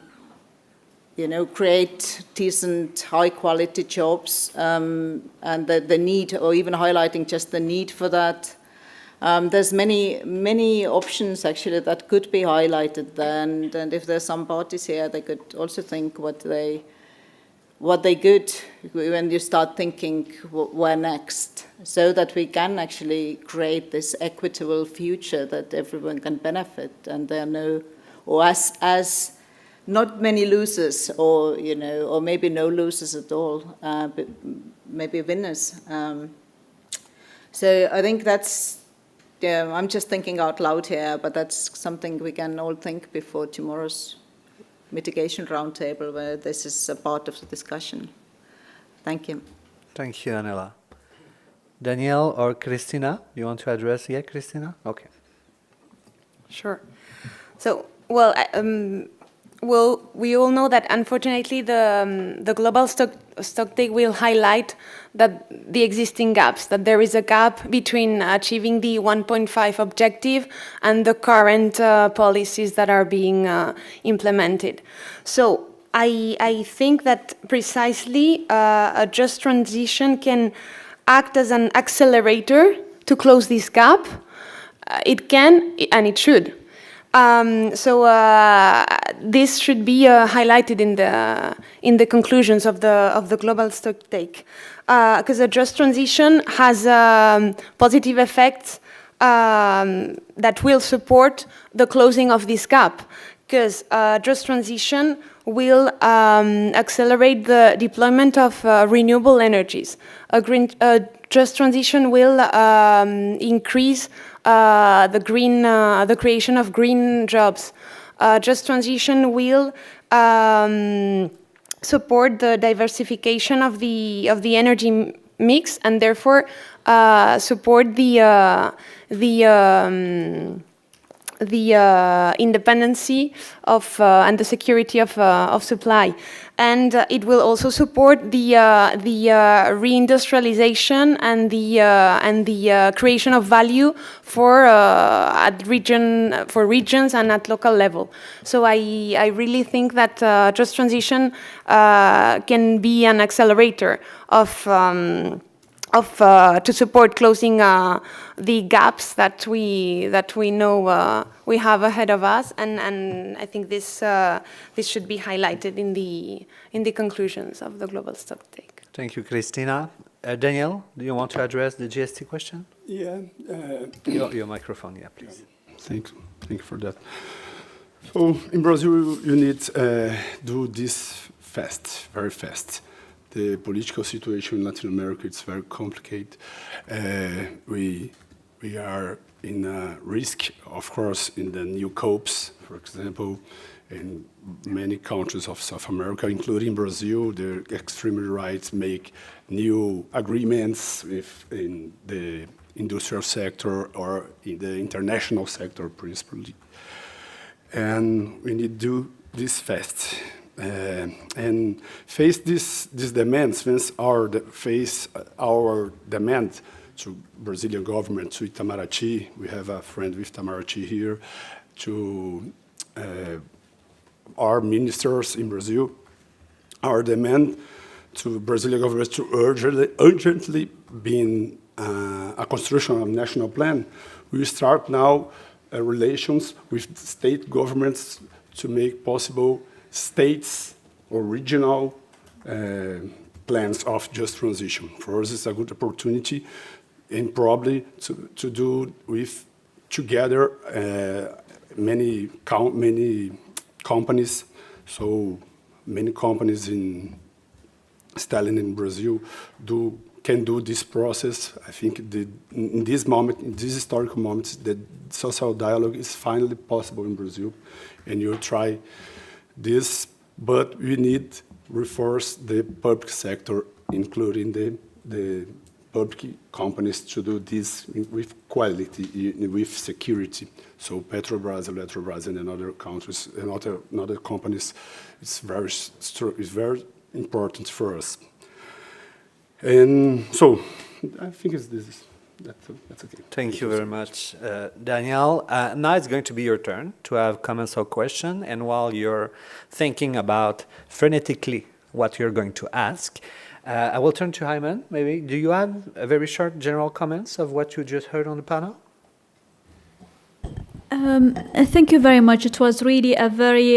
create decent, high-quality jobs, and the need, or even highlighting just the need for that. There's many options, actually, that could be highlighted, and if there's some parties here, they could also think what they could, when you start thinking where next, so that we can actually create this equitable future that everyone can benefit, and there are no, or as not many losers, or or maybe no losers at all, but maybe winners. So I think that's, I'm just thinking out loud here, but that's something we can all think before tomorrow's mitigation roundtable, where this is a part of the discussion. Thank you. Thank you, Annela. Danielle or Cristina, you want to address? Yeah, Cristina? Okay. Sure. So, well, we all know that unfortunately the global stock take will highlight that the existing gaps, that there is a gap between achieving the 1.5 objective and the current policies that are being implemented. So I think that precisely a just transition can act as an accelerator to close this gap. It can and it should. This should be highlighted in the conclusions of the global stock take, because a just transition has positive effects that will support the closing of this gap, because just transition will accelerate the deployment of renewable energies. A just transition will increase the creation of green jobs. Just transition will support the diversification of the energy mix, and therefore support the independency of and the security of supply, and it will also support the reindustrialization and the creation of value for regions and at local level. So I really think that just transition can be an accelerator to support closing the gaps that we know we have ahead of us, and I think this should be highlighted in the conclusions of the global stocktake. Thank you, Cristina. Daniel, do you want to address the GST question? Yeah. Your microphone, yeah, please. Thank you for that. So in Brazil, you need do this fast, very fast. The political situation in Latin America is very complicated. We are in a risk, of course, in the new COPs, for example, in many countries of South America, including Brazil. The extreme right make new agreements in the industrial sector or in the international sector, principally. And we need to do this fast. And face these demands, face our demand to Brazilian government, to Itamaraty. We have a friend with Itamaraty here, to our ministers in Brazil. Our demand to Brazilian government to urgently be a construction of national plan. We start now relations with state governments to make possible states or regional plans of just transition. For us, it's a good opportunity, and probably to do with together many companies. So many companies in Stalin in Brazil can do this process. I think in this moment, in this historical moment, the social dialogue is finally possible in Brazil, and you try this, but we need reinforce the public sector, including the public companies to do this with quality, with security. So Petrobras, Electrobras, and in other countries and other companies, it's very important for us. And so I think that's okay. Thank you very much, Daniel. Now it's going to be your turn to have comments or questions. And while you're thinking about frenetically what you're going to ask, I will turn to Hyman. Maybe, do you have a very short general comments of what you just heard on the panel? Thank you very much. It was really a very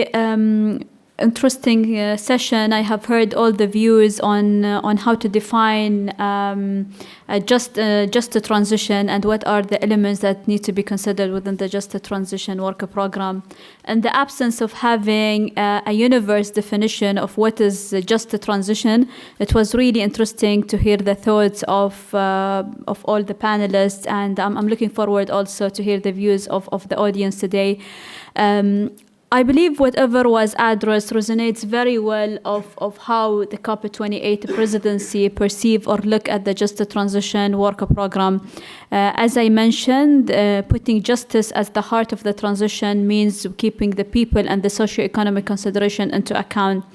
interesting session. I have heard all the views on how to define just a transition and what are the elements that need to be considered within the just a transition worker program. In the absence of having a universe definition of what is just a transition, it was really interesting to hear the thoughts of all the panelists, and I'm looking forward also to hear the views of the audience today. I believe whatever was addressed resonates very well of how the COP28 presidency perceive or look at the Just a Transition worker program. As I mentioned, putting justice as the heart of the transition means keeping the people and the socio-economic consideration into account.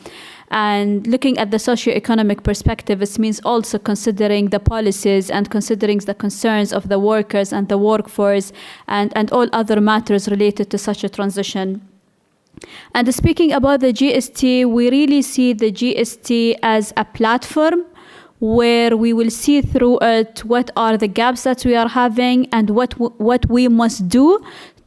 And looking at the socio-economic perspective, this means also considering the policies and considering the concerns of the workers and the workforce and all other matters related to such a transition. And speaking about the GST, we really see the GST as a platform where we will see through it what are the gaps that we are having and what we must do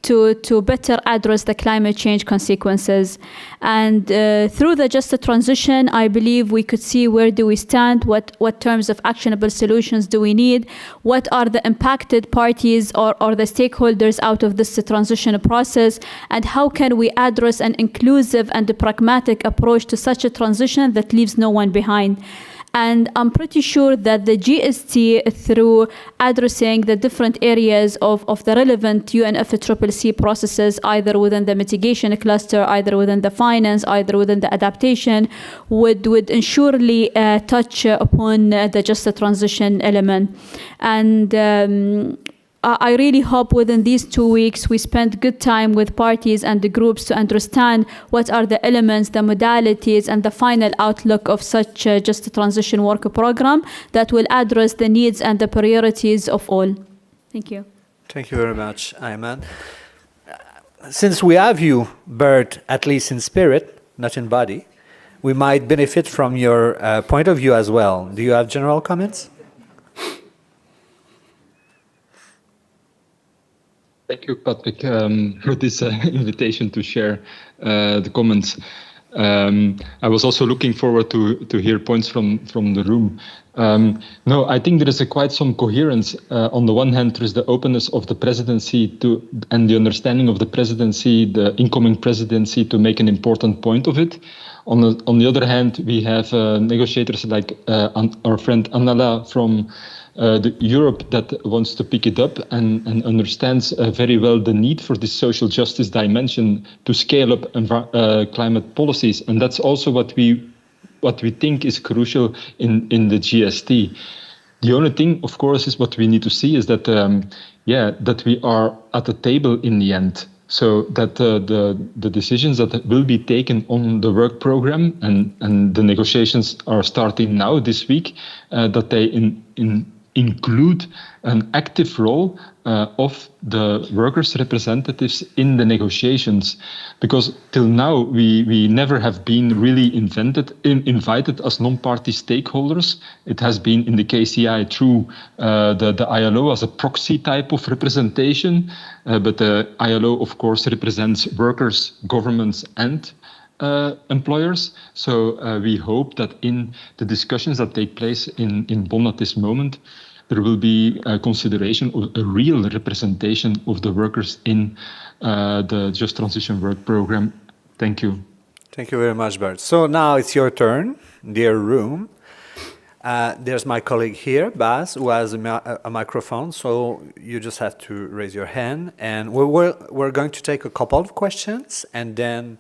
to better address the climate change consequences. And through the Just a Transition, I believe we could see where do we stand, what terms of actionable solutions do we need, what are the impacted parties or the stakeholders out of this transition process, and how can we address an inclusive and a pragmatic approach to such a transition that leaves no one behind. And I'm pretty sure that the GST, through addressing the different areas of the relevant UNFCCC processes, either within the mitigation cluster, either within the finance, either within the adaptation, would surely touch upon the just a transition element. And I really hope within these 2 weeks we spend good time with parties and the groups to understand what are the elements, the modalities, and the final outlook of such just a transition worker program that will address the needs and the priorities of all. Thank you. Thank you very much, Ayman. Since we have you, Bert, at least in spirit, not in body, we might benefit from your point of view as well. Do you have general comments? Thank you, Patrick, for this invitation to share the comments. I was also looking forward to hear points from the room. No, I think there is quite some coherence. On the one hand, there is the openness of the presidency and the understanding of the presidency, the incoming presidency, to make an important point of it. On the other hand, we have negotiators like our friend Annela from Europe that wants to pick it up and understands very well the need for this social justice dimension to scale up climate policies. And that's also what we think is crucial in the GST. The only thing, of course, is what we need to see is that, that we are at the table in the end. So that the decisions that will be taken on the work program and the negotiations are starting now this week, that they include an active role of the workers' representatives in the negotiations. Because till now, we never have been really invited as non-party stakeholders. It has been in the KCI through the ILO as a proxy type of representation. But the ILO, of course, represents workers, governments, and employers. So we hope that in the discussions that take place in Bonn at this moment, there will be a consideration of a real representation of the workers in the Just Transition Work Program. Thank you. Thank you very much, Bert. So now it's your turn, dear room. There's my colleague here, Baz, who has a microphone, so you just have to raise your hand. And we're going to take a couple of questions, and then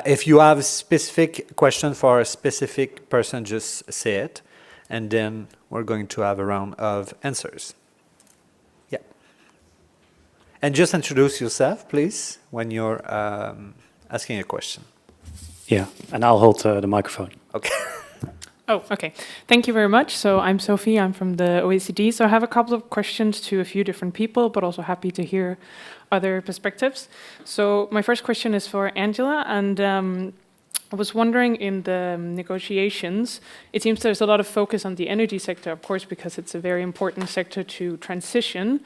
if you have a specific question for a specific person, just say it. and then we're going to have a round of answers. Yeah. And just introduce yourself, please, when you're asking a question. Yeah, and I'll hold the microphone. Okay. Oh, okay. Thank you very much. So I'm Sophie, I'm from the OECD. So I have a couple of questions to a few different people, but also happy to hear other perspectives. So my first question is for Angela, and I was wondering, in the negotiations, it seems there's a lot of focus on the energy sector, of course, because it's a very important sector to transition.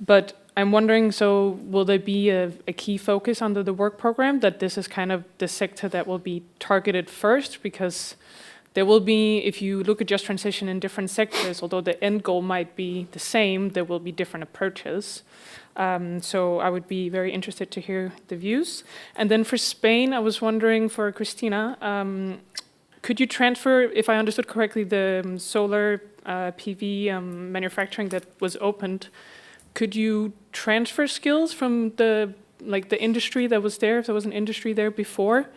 But I'm wondering, so will there be a key focus under the work program, that this is kind of the sector that will be targeted first? Because there will be, if you look at just transition in different sectors, although the end goal might be the same, there will be different approaches. So I would be very interested to hear the views. And then for Spain, I was wondering, for Cristina, could you transfer, if I understood correctly, the solar PV manufacturing that was opened, could you transfer skills from the industry that was there, if there was an industry there before,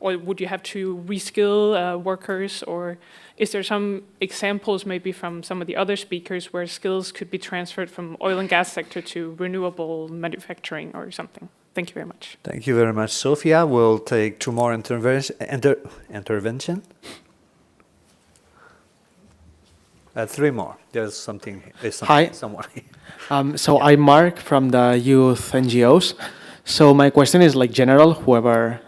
or would you have to reskill workers, or is there some examples maybe from some of the other speakers where skills could be transferred from oil and gas sector to renewable manufacturing or something? Thank you very much. Thank you very much, Sophia. We'll take two more intervention. Three more. There's something. Hi. Someone. So I'm Mark from the youth NGOs. So my question is general, whoever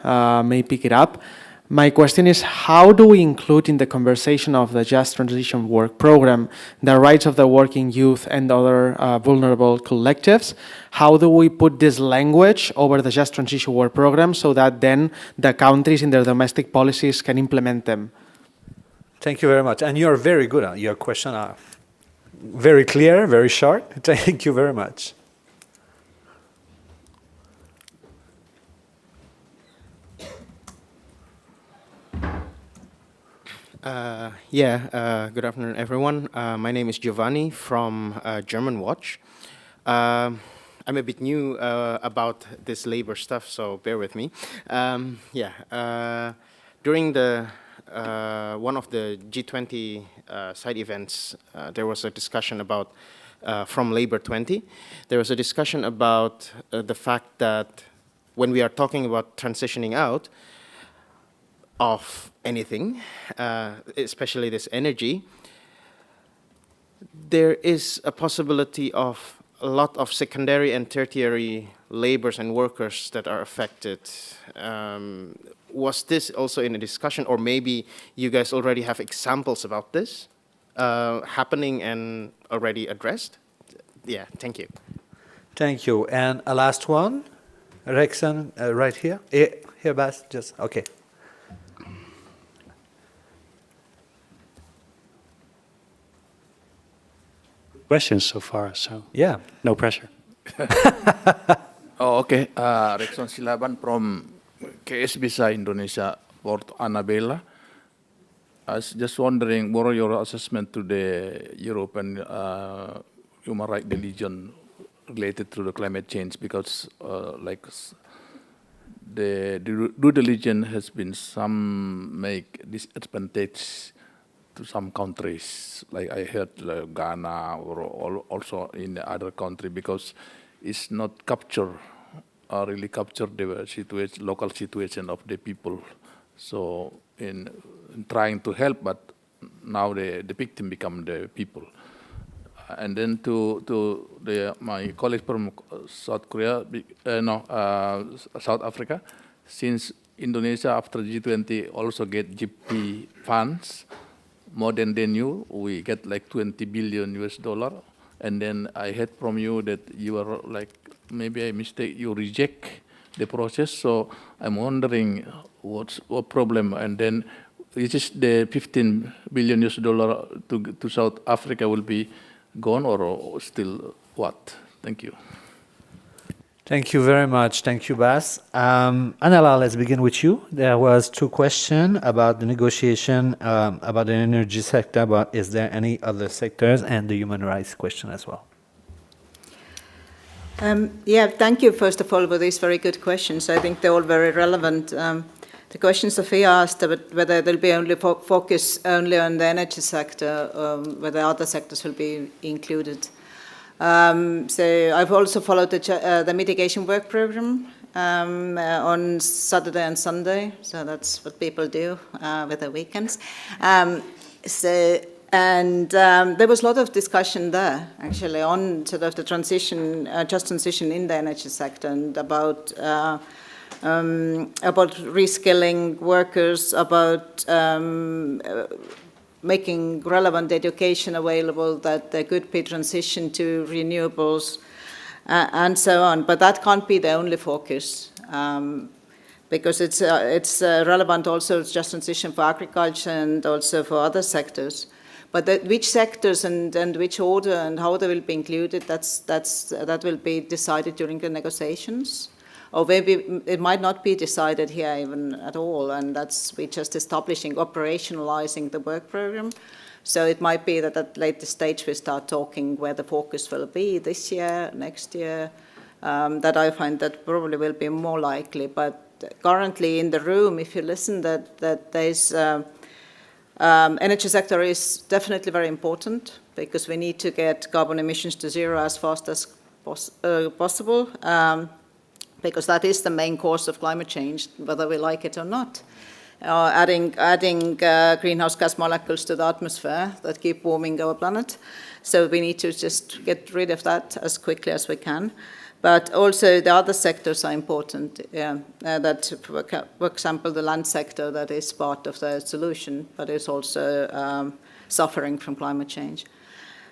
may pick it up. My question is, how do we include in the conversation of the Just Transition Work Program the rights of the working youth and other vulnerable collectives? How do we put this language over the Just Transition Work Program so that then the countries in their domestic policies can implement them? Thank you very much. And you're very good at your question. Very clear, very short. Thank you very much. Good afternoon, everyone. My name is Giovanni from German Watch. I'm a bit new about this labor stuff, so bear with me. During the one of the G20 side events, there was a discussion about, from Labor 20, there was a discussion about the fact that when we are talking about transitioning out of anything, especially this energy, there is a possibility of a lot of secondary and tertiary laborers and workers that are affected. Was this also in a discussion, or maybe you guys already have examples about this happening and already addressed? Yeah, thank you. Thank you. And a last one, Rexon, right here. Here, Bas, just, okay. Questions so far, so yeah, no pressure. Okay. Rexon Silaban from KSBSA Indonesia, Port Annabella. I was just wondering, what are your assessment to the European human rights division related to the climate change? Because the due diligence has been some make disadvantage to some countries, like I heard Ghana or also in the other country, because it's not really capture the situation, local situation of the people. So in trying to help, but now the victim become the people. And then to my colleagues from South Africa, since Indonesia after G20 also get GP funds, more than you, we get like $20 billion US. And then I heard from you that you are like, maybe I mistake, you reject the process. So I'm wondering what problem, and then is this the $15 billion US to South Africa will be gone, or still what? Thank you. Thank you very much. Thank you, Bas. Annela, let's begin with you. There was two questions about the negotiation, about the energy sector, but is there any other sectors, and the human rights question as well. Thank you, first of all, for these very good questions. I think they're all very relevant. the question Sophia asked about whether there'll be only focus only on the energy sector, whether other sectors will be included. So I've also followed the mitigation work program on Saturday and Sunday. So that's what people do with their weekends. There was a lot of discussion there, actually, on sort of the transition, just transition in the energy sector, and about reskilling workers, about making relevant education available, that there could be transition to renewables, and so on. But that can't be the only focus, because it's relevant also as just transition for agriculture and also for other sectors. But which sectors and which order and how they will be included, that will be decided during the negotiations. Or maybe it might not be decided here even at all, and we're just establishing, operationalizing the work program. So it might be that at a later stage we start talking where the focus will be this year, next year. That I find that probably will be more likely. But currently in the room, if you listen, that there's energy sector is definitely very important, because we need to get carbon emissions to zero as fast as possible. Because that is the main cause of climate change, whether we like it or not. Adding greenhouse gas molecules to the atmosphere that keep warming our planet. So we need to just get rid of that as quickly as we can. But also the other sectors are important. That, for example, the land sector, that is part of the solution, but is also suffering from climate change.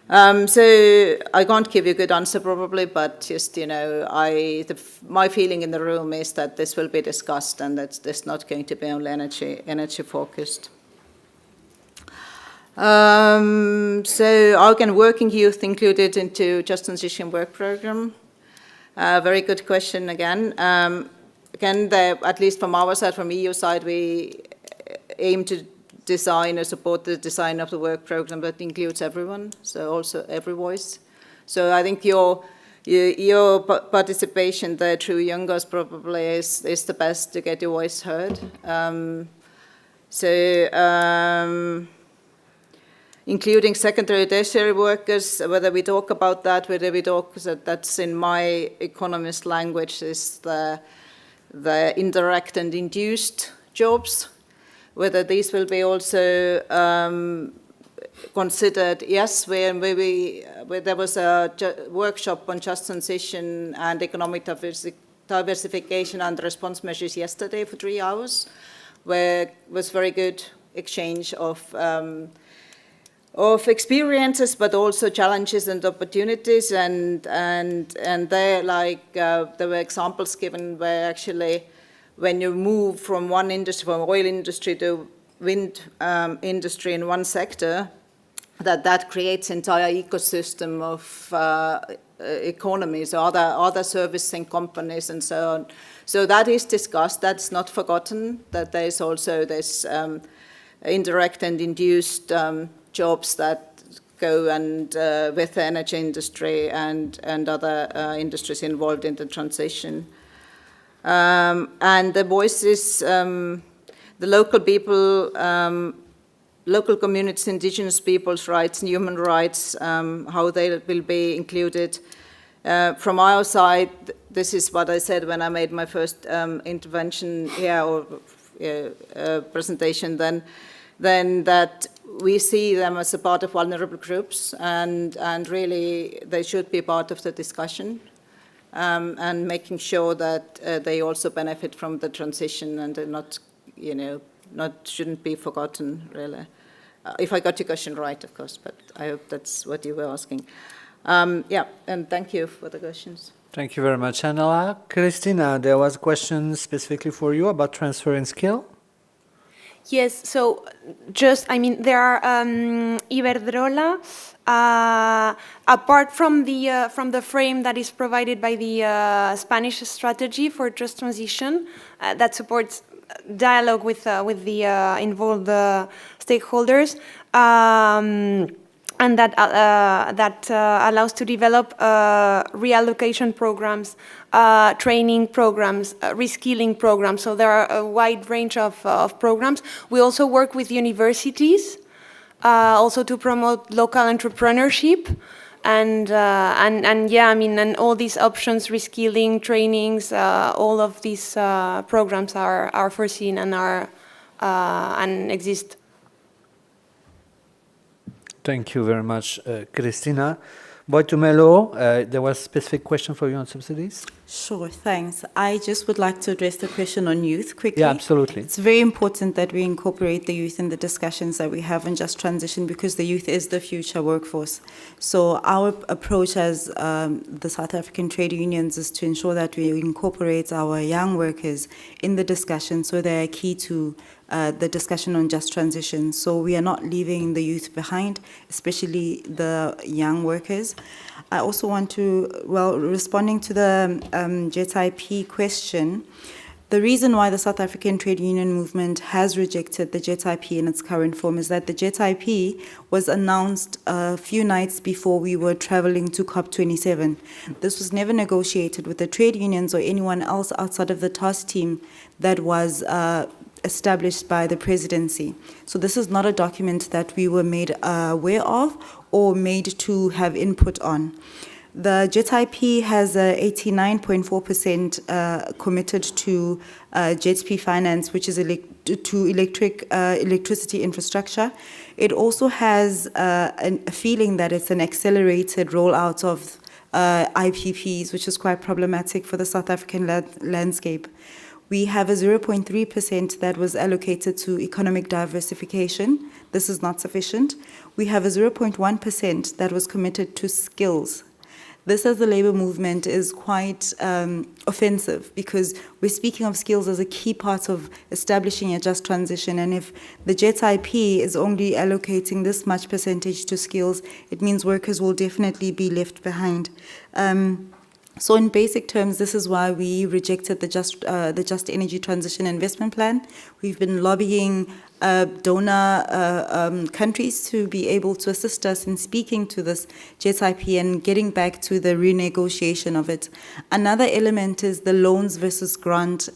So I can't give you a good answer probably, but just, my feeling in the room is that this will be discussed, and that it's not going to be only energy focused. So again, working youth included into Just Transition work program. Very good question again. Again, at least from our side, from EU side, we aim to design or support the design of the work program that includes everyone, so also every voice. So I think your participation there through Youngers probably is the best to get your voice heard. Including secondary, tertiary workers, whether we talk about that, whether we talk, that's in my economist language, is the indirect and induced jobs. Whether these will be also considered, yes, where there was a workshop on just transition and economic diversification and response measures yesterday for 3 hours, where was very good exchange of experiences, but also challenges and opportunities, and there, there were examples given where actually, when you move from one industry, from oil industry to wind industry in one sector, that creates entire ecosystem of economies, other servicing companies, and so on. So that is discussed. That's not forgotten. That there is also this indirect and induced jobs that go and with the energy industry and other industries involved in the transition. And the voices, the local people, local communities, indigenous people's rights and human rights, how they will be included. From our side, this is what I said when I made my first intervention here, or presentation then that we see them as a part of vulnerable groups, and really they should be part of the discussion. And making sure that they also benefit from the transition, and shouldn't be forgotten, really. If I got your question right, of course, but I hope that's what you were asking. Yeah, and thank you for the questions. Thank you very much, Annela. Cristina, there was a question specifically for you about transferring skill. Yes, so there are Iberdrola, apart from the frame that is provided by the Spanish strategy for just transition, that supports dialogue with the involved stakeholders. and that allows to develop reallocation programs, training programs, reskilling programs. So there are a wide range of programs. We also work with universities, also to promote local entrepreneurship. And yeah, I mean, and all these options, reskilling, trainings, all of these programs are foreseen and and exist. Thank you very much, Cristina. Boitumelo, there was a specific question for you on subsidies? Sure, thanks. I just would like to address the question on youth quickly. Yeah, absolutely. It's very important that we incorporate the youth in the discussions that we have on just transition, because the youth is the future workforce. So our approach as the South African trade unions is to ensure that we incorporate our young workers in the discussion, so they are key to the discussion on just transition. So we are not leaving the youth behind, especially the young workers. I also want to, well, responding to the JET-IP question, the reason why the South African trade union movement has rejected the JET-IP in its current form is that the JET-IP was announced a few nights before we were traveling to COP27. This was never negotiated with the trade unions or anyone else outside of the task team that was established by the presidency. So this is not a document that we were made aware of or made to have input on. The JET-IP has 89.4% committed to JET-P finance, which is to electricity infrastructure. It also has a feeling that it's an accelerated rollout of IPPs, which is quite problematic for the South African landscape. We have a 0.3% that was allocated to economic diversification. This is not sufficient. We have a 0.1% that was committed to skills. This, as the labor movement, is quite offensive, because we're speaking of skills as a key part of establishing a just transition. And if the JET-IP is only allocating this much percentage to skills, it means workers will definitely be left behind. So in basic terms, this is why we rejected the Just Energy Transition Investment Plan. We've been lobbying donor countries to be able to assist us in speaking to this JET-IP and getting back to the renegotiation of it. Another element is the loans versus grant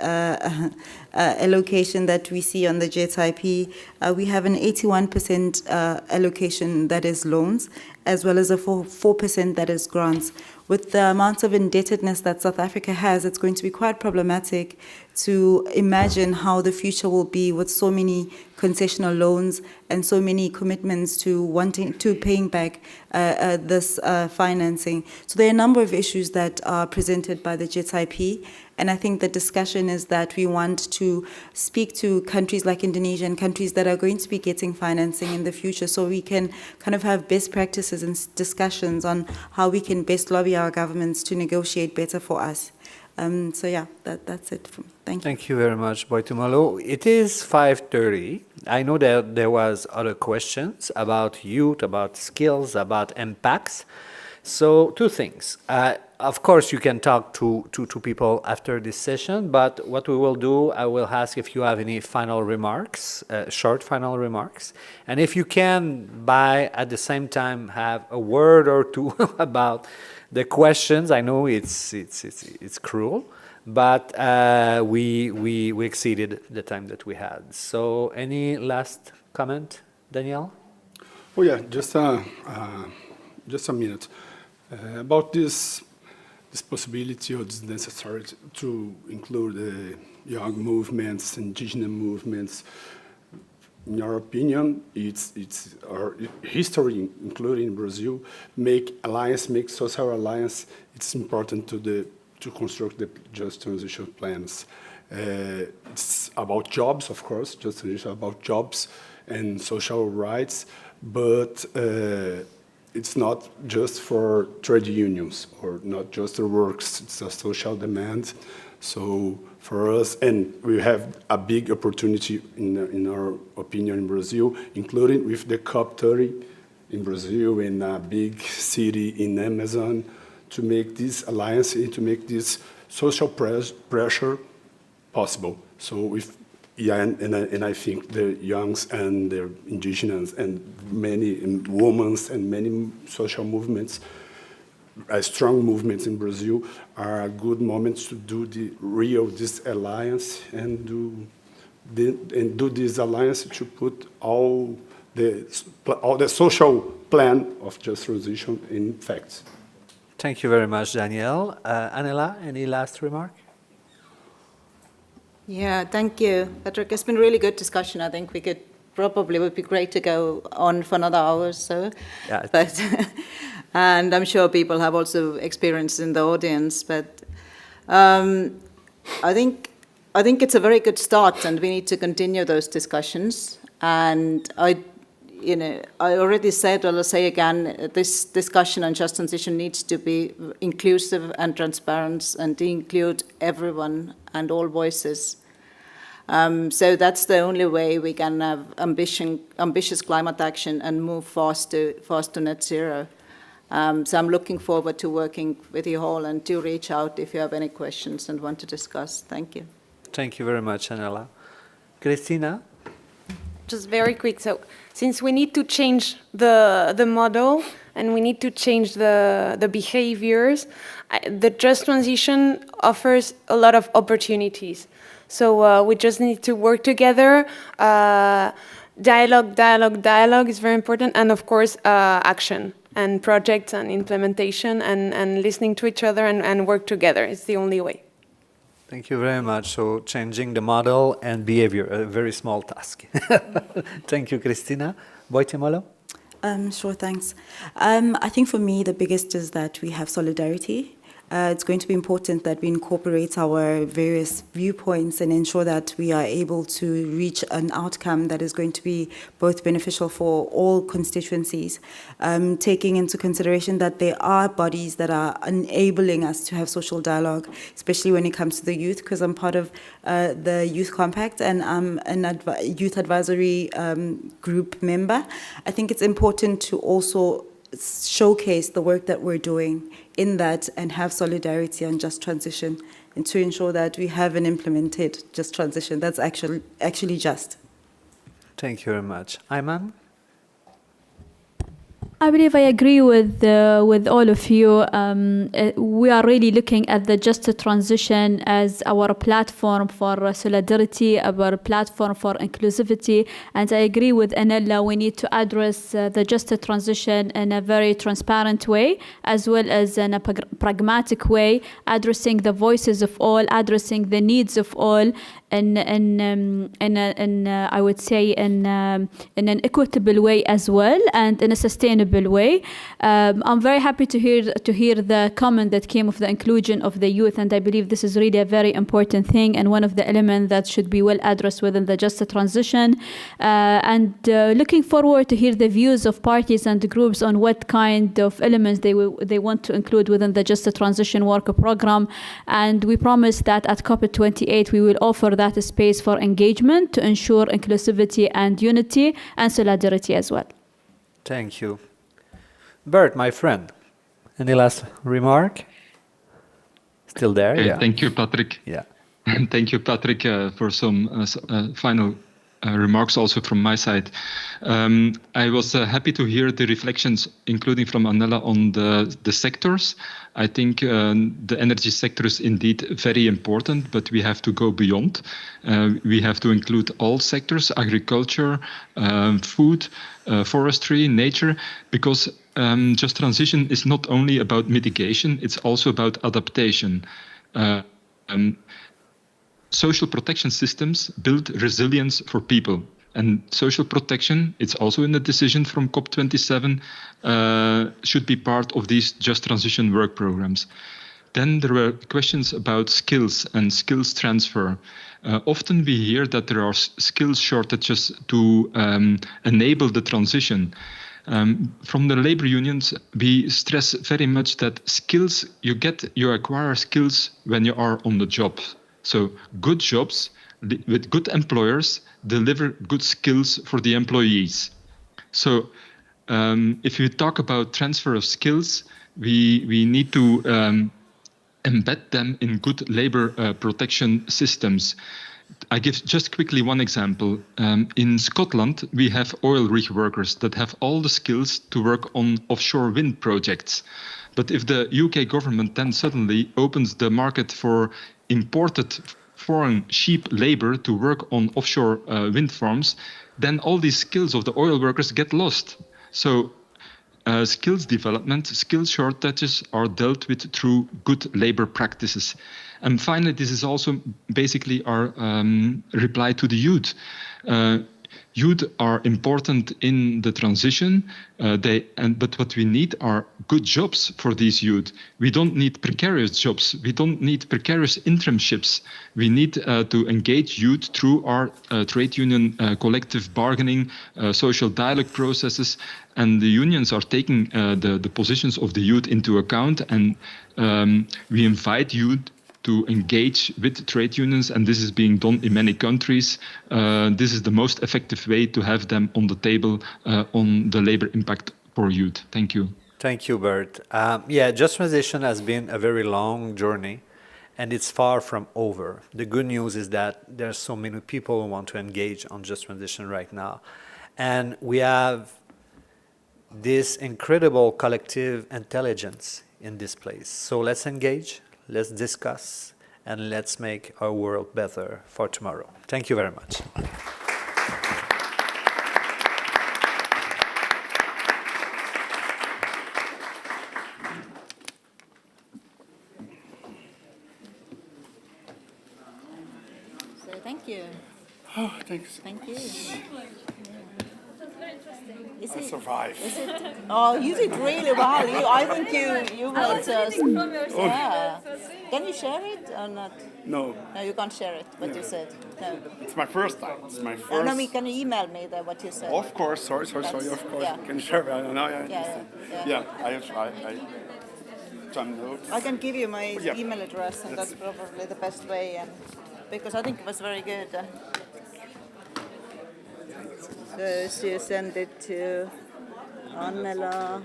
allocation that we see on the JET-IP. We have an 81% allocation that is loans, as well as a 4% that is grants. With the amount of indebtedness that South Africa has, it's going to be quite problematic to imagine how the future will be with so many concessional loans and so many commitments to paying back this financing. So there are a number of issues that are presented by the JET-IP, and I think the discussion is that we want to speak to countries like Indonesia and countries that are going to be getting financing in the future, so we can kind of have best practices and discussions on how we can best lobby our governments to negotiate better for us. So yeah, that's it from me. Thank you. Thank you very much, Boitumelo. It is 5:30. I know that there was other questions about youth, about skills, about impacts. So two things. Of course, you can talk to people after this session, but what we will do, I will ask if you have any final remarks, short final remarks. And if you can, at the same time, have a word or two about the questions. I know it's cruel, but we exceeded the time that we had. So any last comment, Daniel? Oh yeah, just a minute. About this possibility, or this necessary to include the young movements, indigenous movements. In our opinion, it's our history, including Brazil, make social alliance. It's important to construct the just transition plans. It's about jobs, of course, just transition about jobs and social rights, but it's not just for trade unions or not just the works. It's a social demand. So for us, and we have a big opportunity in our opinion in Brazil, including with the COP30 in Brazil, in a big city in Amazon, to make this alliance and to make this social pressure possible. So Yeah, and I think the youngs and the indigenous and many women and many social movements, strong movements in Brazil, are good moments to do this alliance and do this alliance to put all the social plan of just transition in fact. Thank you very much, Danielle. Annela, any last remark? Yeah, thank you, Patrick. It's been a really good discussion. I think would be great to go on for another hour or so. Yeah. But and I'm sure people have also experience in the audience. But I think it's a very good start, and we need to continue those discussions. And I already said, I'll say again, this discussion on just transition needs to be inclusive and transparent and include everyone and all voices. So that's the only way we can have ambitious climate action and move fast to net zero. So I'm looking forward to working with you all, and do reach out if you have any questions and want to discuss. Thank you. Thank you very much, Annela. Cristina? Just very quick. So since we need to change the model and we need to change the behaviors, the just transition offers a lot of opportunities. So we just need to work together. Dialogue is very important. And of course, action and projects and implementation and listening to each other and work together. It's the only way. Thank you very much. So changing the model and behavior, a very small task. Thank you, Cristina. Boitumelo? Sure, thanks. I think for me, the biggest is that we have solidarity. It's going to be important that we incorporate our various viewpoints and ensure that we are able to reach an outcome that is going to be both beneficial for all constituencies, taking into consideration that there are bodies that are enabling us to have social dialogue, especially when it comes to the youth, because I'm part of the Youth Compact and I'm a youth advisory group member. I think it's important to also showcase the work that we're doing in that and have solidarity on just transition, and to ensure that we have an implemented just transition that's actually just. Thank you very much. Ayman? I believe I agree with all of you. We are really looking at the just transition as our platform for solidarity, our platform for inclusivity. And I agree with Annela, we need to address the just transition in a very transparent way, as well as in a pragmatic way, addressing the voices of all, addressing the needs of all, I would say in an equitable way as well, and in a sustainable way. I'm very happy to hear the comment that came of the inclusion of the youth, and I believe this is really a very important thing and one of the elements that should be well addressed within the just transition. Looking forward to hear the views of parties and groups on what kind of elements they want to include within the just transition work program. And we promise that at COP28 we will offer that space for engagement to ensure inclusivity and unity and solidarity as well. Thank you. Bert, my friend, any last remark? Still there? Okay, yeah. Thank you, Patrick. Yeah. And thank you, Patrick, for some final remarks also from my side. I was happy to hear the reflections, including from Annela, on the sectors. I think the energy sector is indeed very important, but we have to go beyond. We have to include all sectors, agriculture, food, forestry, nature, because just transition is not only about mitigation, it's also about adaptation. Social protection systems build resilience for people. And social protection, it's also in the decision from COP27, should be part of these just transition work programs. Then there were questions about skills and skills transfer. Often we hear that there are skills shortages to enable the transition. From the labor unions, we stress very much that skills, you acquire skills when you are on the job. So good jobs with good employers deliver good skills for the employees. So if we talk about transfer of skills, we need to embed them in good labor protection systems. I give just quickly one example. In Scotland, we have oil rig workers that have all the skills to work on offshore wind projects. But if the UK government then suddenly opens the market for imported foreign cheap labor to work on offshore wind farms, then all these skills of the oil workers get lost. So skills development, skill shortages are dealt with through good labor practices. And finally, this is also basically our reply to the youth. Youth are important in the transition, but what we need are good jobs for these youth. We don't need precarious jobs. We don't need precarious internships. We need to engage youth through our trade union collective bargaining, social dialogue processes, and the unions are taking the positions of the youth into account, and we invite youth to engage with trade unions, and this is being done in many countries. This is the most effective way to have them on the table on the labor impact for youth. Thank you. Thank you, Bert. Yeah, Just Transition has been a very long journey, and it's far from over. The good news is that there are so many people who want to engage on Just Transition right now. And we have this incredible collective intelligence in this place. So let's engage. Let's discuss, and let's make our world better for tomorrow. Thank you very much. So thank you. Oh, thanks. Thank you. I survived. Is it? Oh, you did really well. I think you will just. Yeah. Can you share it or not? No. No, you can't share it. What you said. No. It's my first time. It's my first. No, can you email me what you said? Of course. Sorry. Of course. Yeah. Can you share? I don't know. Yeah. I some notes. I can give you my email address, and that's probably the best way, and because I think it was very good. So you send it to Annela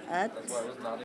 at